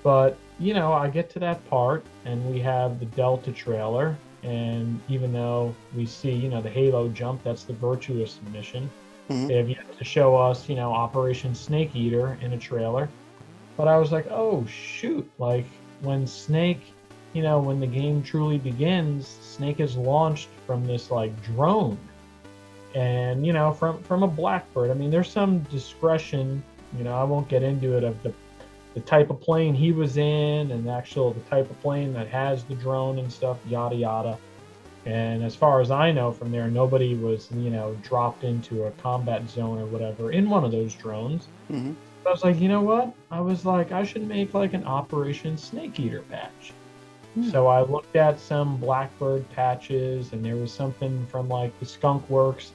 But, I get to that part and we have the Delta trailer. And even though we see, the Halo jump, that's the Virtuous mission. Hmm. They have yet to show us, Operation Snake Eater in a trailer. But I was like, oh, shoot. Like when Snake, when the game truly begins, Snake is launched from this like drone and, from a Blackbird. I mean, there's some discretion, I won't get into it of the type of plane he was in and the type of plane that has the drone and stuff, yada yada. And as far as I know from there, nobody was, dropped into a combat zone or whatever in one of those drones. Hmm. I was like, you know what? I was like, I should make like an Operation Snake Eater patch. Yeah. So I looked at some Blackbird patches, and there was something from like the Skunk Works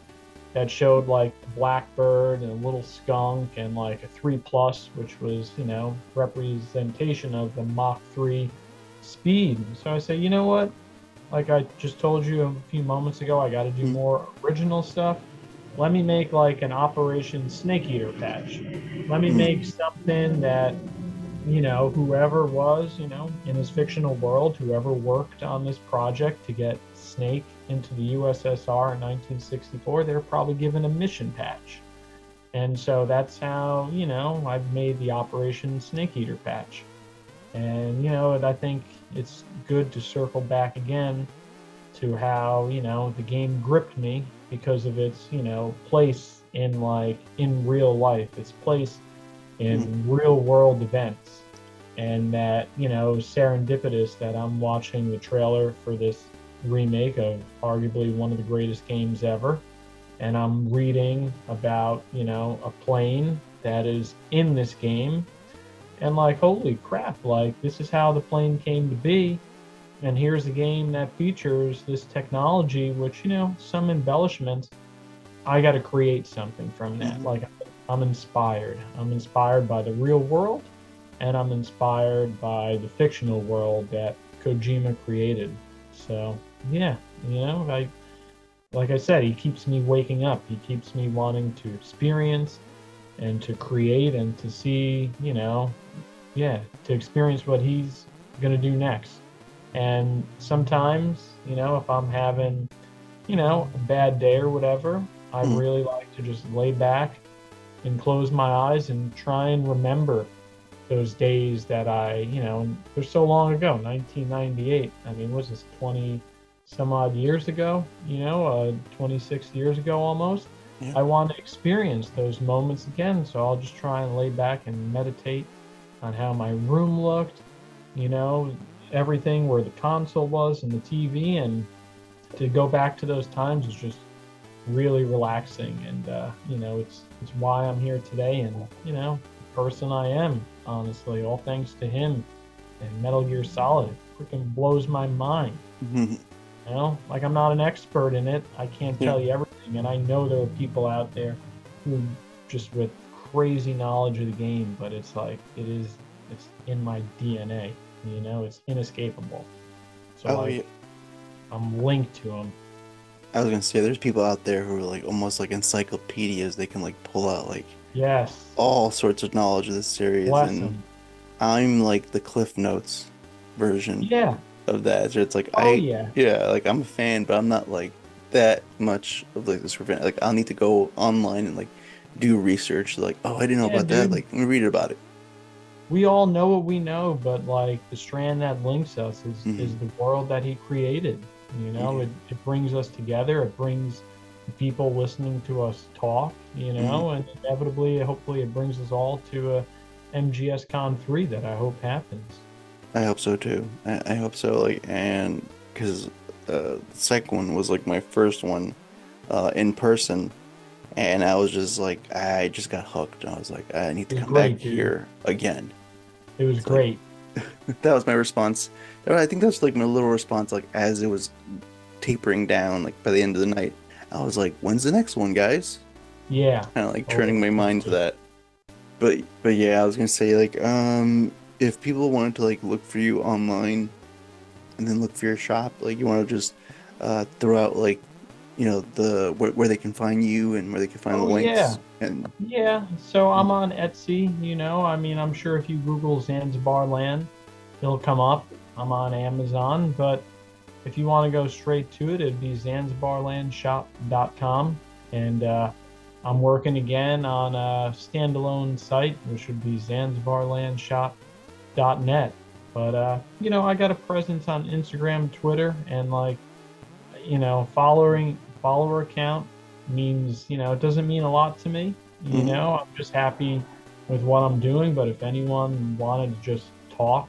that showed like the Blackbird and a little skunk and like a 3 plus, which was, representation of the Mach 3 speed. So I say, you know what? Like I just told you a few moments ago, I got to do Hmm. more original stuff. Let me make like an Operation Snake Eater patch. Let me Hmm. make something that, whoever was, in this fictional world, whoever worked on this project to get Snake into the USSR in 1964, they were probably given a mission patch. And so that's how, I've made the Operation Snake Eater patch. And, I think it's good to circle back again to how, the game gripped me because of its, place in like in real life, its place Hmm. in real world events. And that, serendipitous that I'm watching the trailer for this remake of arguably one of the greatest games ever. And I'm reading about, a plane that is in this game. And like, holy crap, like this is how the plane came to be. And here's a game that features this technology, which, some embellishments. I got to create something from that. Hmm. Like, I'm inspired. I'm inspired by the real world, and I'm inspired by the fictional world that Kojima created. So, yeah, like I said, he keeps me waking up. He keeps me wanting to experience and to create and to see, yeah, to experience what he's going to do next. And sometimes, if I'm having, a bad day or whatever, I Hmm. really like to just lay back and close my eyes and try and remember those days that they're so long ago, 1998. I mean, was this 20 some odd years ago, 26 years ago almost? Yeah. I want to experience those moments again. So I'll just try and lay back and meditate on how my room looked, you know, everything where the console was and the TV. And to go back to those times is just really relaxing. And, it's why I'm here today and, the person I am, honestly, all thanks to him and Metal Gear Solid. It freaking blows my mind. Like I'm not an expert in it. I can't Yeah. tell you everything. And I know there are people out there who just with crazy knowledge of the game, but it's like it's in my DNA, it's inescapable. So Oh yeah. I'm linked to them. I was gonna say there's people out there who are like almost like encyclopedias. They can like pull out like Yes. all sorts of knowledge of this series, Bless and them. I'm like the Cliff Notes version Yeah. of that. So it's like Oh yeah. yeah, like I'm a fan, but I'm not like that much of like this fan. Like I'll need to go online and like do research. Like, oh, I didn't know Yeah, about that. dude. Like, let me read about it. We all know what we know, but like the strand that links us is Hmm. the world that he created. Yeah. It brings us together. It brings the people listening to us talk, Hmm. and inevitably, hopefully, it brings us all to a MGS Con 3 that I hope happens. I hope so too. I hope so. Like, and because the second one was like my first one in person, and I was just like, I just got hooked. I was like, I need It to was come back great, dude. here again. It was It's like great. that was my response. I think that's like my little response. Like as it was tapering down, like by the end of the night, I was like, when's the next one, guys? Yeah. Kind of like turning Totally. my mind to that. But yeah, I was gonna say like if people wanted to like look for you online and then look for your shop, like you want to just throw out like the where they can find you and where they can find the Oh yeah. links and Yeah. So I'm on Etsy, I mean, I'm sure if you Google Zanzibar Land, it'll come up. I'm on Amazon, but if you want to go straight to it, it'd be zanzibarlandshop.com. And I'm working again on a standalone site, which would be zanzibarlandshop.net. But, I got a presence on Instagram, Twitter, and like, following follower count means, it doesn't mean a lot to me. hmm I'm just happy with what I'm doing. But if anyone wanted to just talk,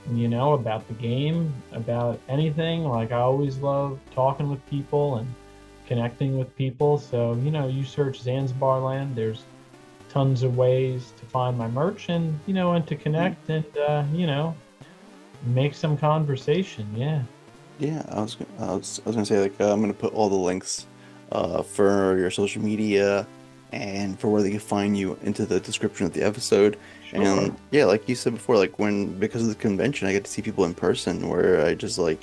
about the game, about anything. Like I always love talking with people and connecting with people. So, you search Zanzibar Land, there's tons of ways to find my merch and, and to connect and, make some conversation. Yeah. yeah, I was gonna say like I'm gonna put all the links for your social media and for where they can find you into the description of the episode. Sure. And yeah, like you said before, like when because of the convention, I get to see people in person where I just like,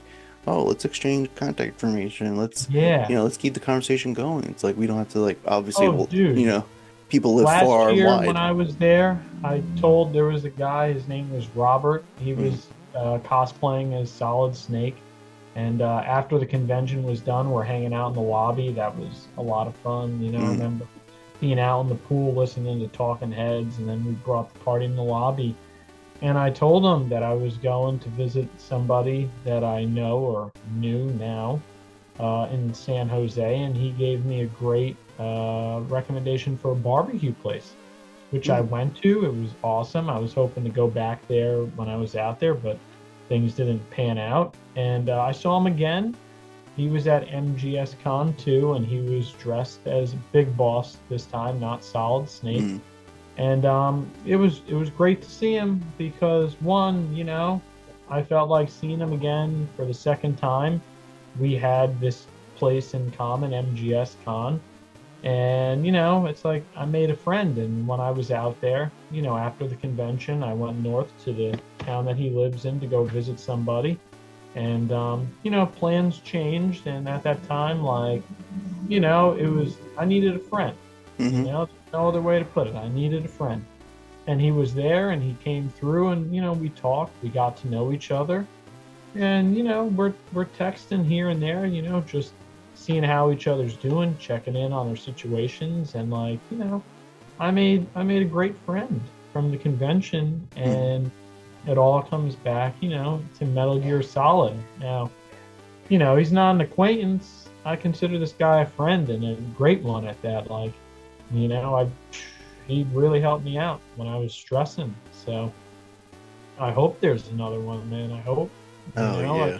oh, let's exchange contact information. Let's Yeah. let's keep the conversation going. It's like we don't have to like obviously, Oh, well, dude. people live Last far and year when wide. I was there, I told there was a guy, his name was Robert. He Mm, was cosplaying as Solid Snake. And after the convention was done, we're hanging out in the lobby. That was a lot of fun. I mm, remember being out in the pool listening to Talking Heads, and then we brought the party in the lobby. And I told him that I was going to visit somebody that I know or knew now in San Jose, and he gave me a great recommendation for a barbecue place, which I mm, went to. It was awesome. I was hoping to go back there when I was out there, but things didn't pan out. And I saw him again. He was at MGS Con 2, and he was dressed as Big Boss this time, not Solid Snake. mm, And it was great to see him because one, I felt like seeing him again for the second time. We had this place in common, MGS Con, and it's like I made a friend. And when I was out there, after the convention, I went north to the town that he lives in to go visit somebody. And plans changed. And at that time, like, it was I needed a friend. mm-hmm. No other way to put it. I needed a friend. And he was there and he came through and we talked, we got to know each other. And we're texting here and there, just seeing how each other's doing, checking in on their situations and like, I made a great friend from the convention Mm. and it all comes back, to Metal Gear Solid. Now, he's not an acquaintance. I consider this guy a friend and a great one at that. Like, I he really helped me out when I was stressing. So, I hope there's another one, man. I hope. You Oh know, yeah,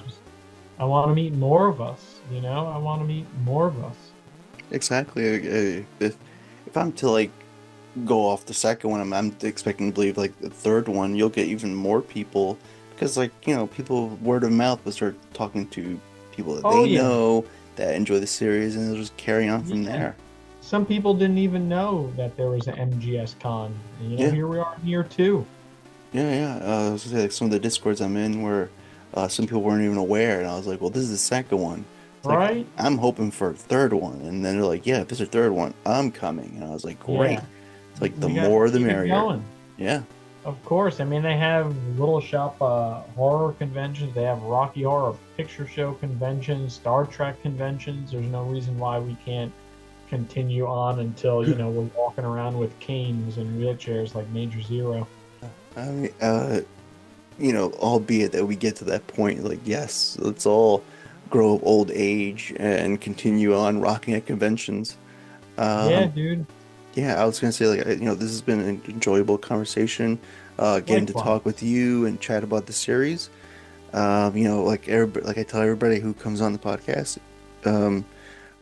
I want to meet more of us. You know, I want to meet more of us. exactly. If I'm to like go off the second one, I'm expecting to believe like the third one, you'll get even more people because like people word of mouth will start talking to people that Oh they yeah, know that enjoy the series, and it'll just carry on from yeah. there. Some people didn't even know that there was an MGS Con. And, you know, Yeah, here we are in year two. yeah. I was gonna say like some of the discords I'm in where some people weren't even aware, and I was like, well, this is the second one. It's like Right? I'm hoping for a third one, and then they're like, yeah, if there's a third one, I'm coming, and I was like, great. Yeah. It's like the We got to more the keep it merrier. going. Yeah. Of course. I mean, they have little shop horror conventions. They have Rocky Horror Picture Show conventions, Star Trek conventions. There's no reason why we can't continue on until, we're walking around with canes and wheelchairs like Major Zero. I mean, albeit that we get to that point, like, yes, let's all grow of old age and continue on rocking at conventions. Yeah, Um, dude. yeah, I was gonna say, like, this has been an enjoyable conversation, getting to talk with Likewise. you and chat about the series. Like everybody, like I tell everybody who comes on the podcast, um,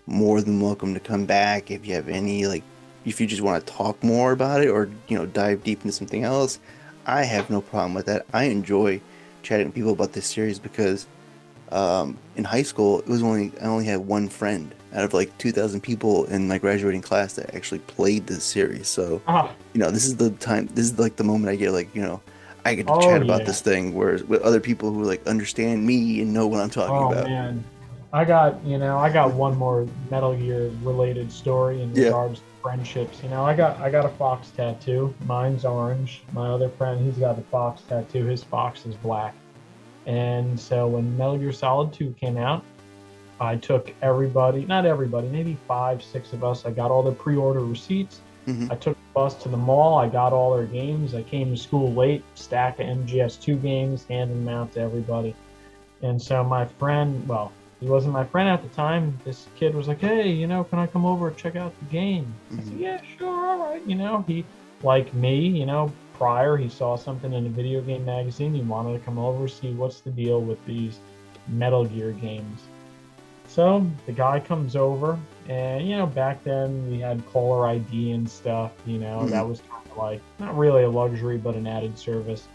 more than welcome to come back if you have any like if you just want to talk more about it or dive deep into something else. I have no problem with that. I enjoy chatting with people about this series because in high school I only had one friend out of like 2,000 people in my graduating class that actually played this series. So Ah, this is like the moment I get like I get to oh, chat about yeah. this thing whereas with other people who like understand me and know what I'm talking Oh, about. man. I got one more Metal Gear related story in Yeah. regards to friendships. I got a fox tattoo. Mine's orange. My other friend, he's got the fox tattoo. His fox is black. And so when Metal Gear Solid 2 came out, I took everybody, not everybody, maybe five, six of us. I got all the pre-order receipts. Hmm. I took the bus to the mall. I got all their games. I came to school late, stack of MGS2 games, handing them out to everybody. And so my friend, well, he wasn't my friend at the time. This kid was like, "Hey, can I come over and check out the game?" I said, Hmm. "Yeah, sure, all right." He, like me, prior, he saw something in a video game magazine. He wanted to come over, see what's the deal with these Metal Gear games. So the guy comes over, and back then we had caller ID and stuff. Hmm. That was kind of like not really a luxury, but an added service.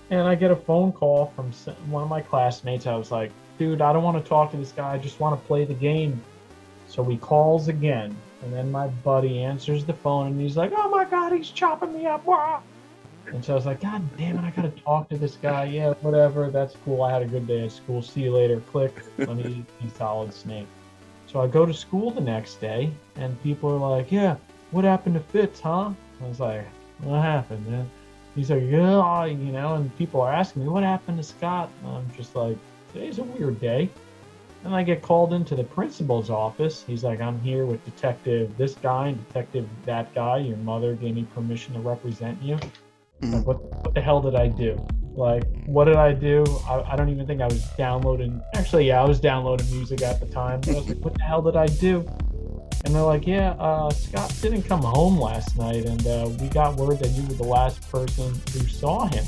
And I get a phone call from one of my classmates. I was like, dude, I don't want to talk to this guy. I just want to play the game. So he calls again. And then my buddy answers the phone and he's like, oh my God, he's chopping me up. Wah! And so I was like, God damn it, I got to talk to this guy. Yeah, whatever. That's cool. I had a good day at school. See you later. Click. Let me eat Solid Snake. So I go to school the next day and people are like, yeah, what happened to Fitz, huh? I was like, what happened, man? He's like, yeah, and people are asking me, what happened to Scott? And I'm just like, today's a weird day. And I get called into the principal's office. He's like, I'm here with detective this guy and detective that guy. Your mother gave me permission to represent you. Hmm. Like, what the hell did I do? Like, what did I do? I don't even think I was downloading. Actually, yeah, I was downloading music at the time. But I was like, what the hell did I do? And they're like, yeah, Scott didn't come home last night, and we got word that you were the last person who saw him.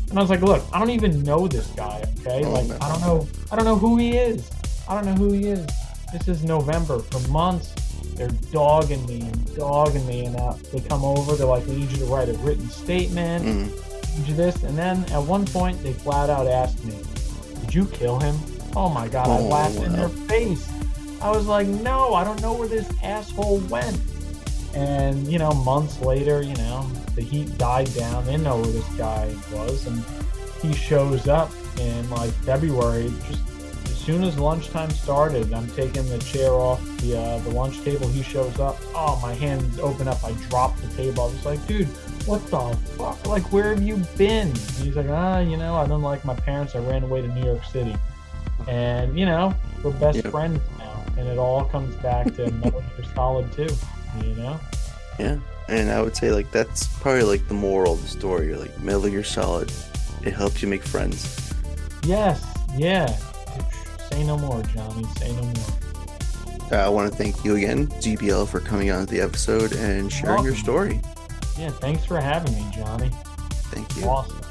And I was like, look, I don't even know this guy, okay? Oh Like, no. I don't know who he is. I don't know who he is. This is November. For months, they're dogging me and dogging me, and they come over. They're like, we need you to write a written statement. Hmm. We need you this, and then at one point, they flat out asked me, "Did you kill him?" Oh my God! I Oh laughed in their wow. face. I was like, "No, I don't know where this asshole went." And months later, the heat died down. They know where this guy was, and he shows up in like February. Just as soon as lunchtime started, I'm taking the chair off the lunch table. He shows up. Oh, my hands open up. I dropped the table. I was like, dude, what the fuck? Like, where have you been? And he's like, I don't like my parents. I ran away to New York City, and we're best Yep. friends now. And it all comes back to Metal Gear Solid 2. You know? Yeah. And I would say like that's probably like the moral of the story. Like Metal Gear Solid, it helps you make friends. Yes, yeah. Say no more, Johnny. Say no more. I want to thank you again, GBL, for coming on the episode and You're sharing your welcome. story. Yeah, thanks for having me, Johnny. Thank you. Awesome.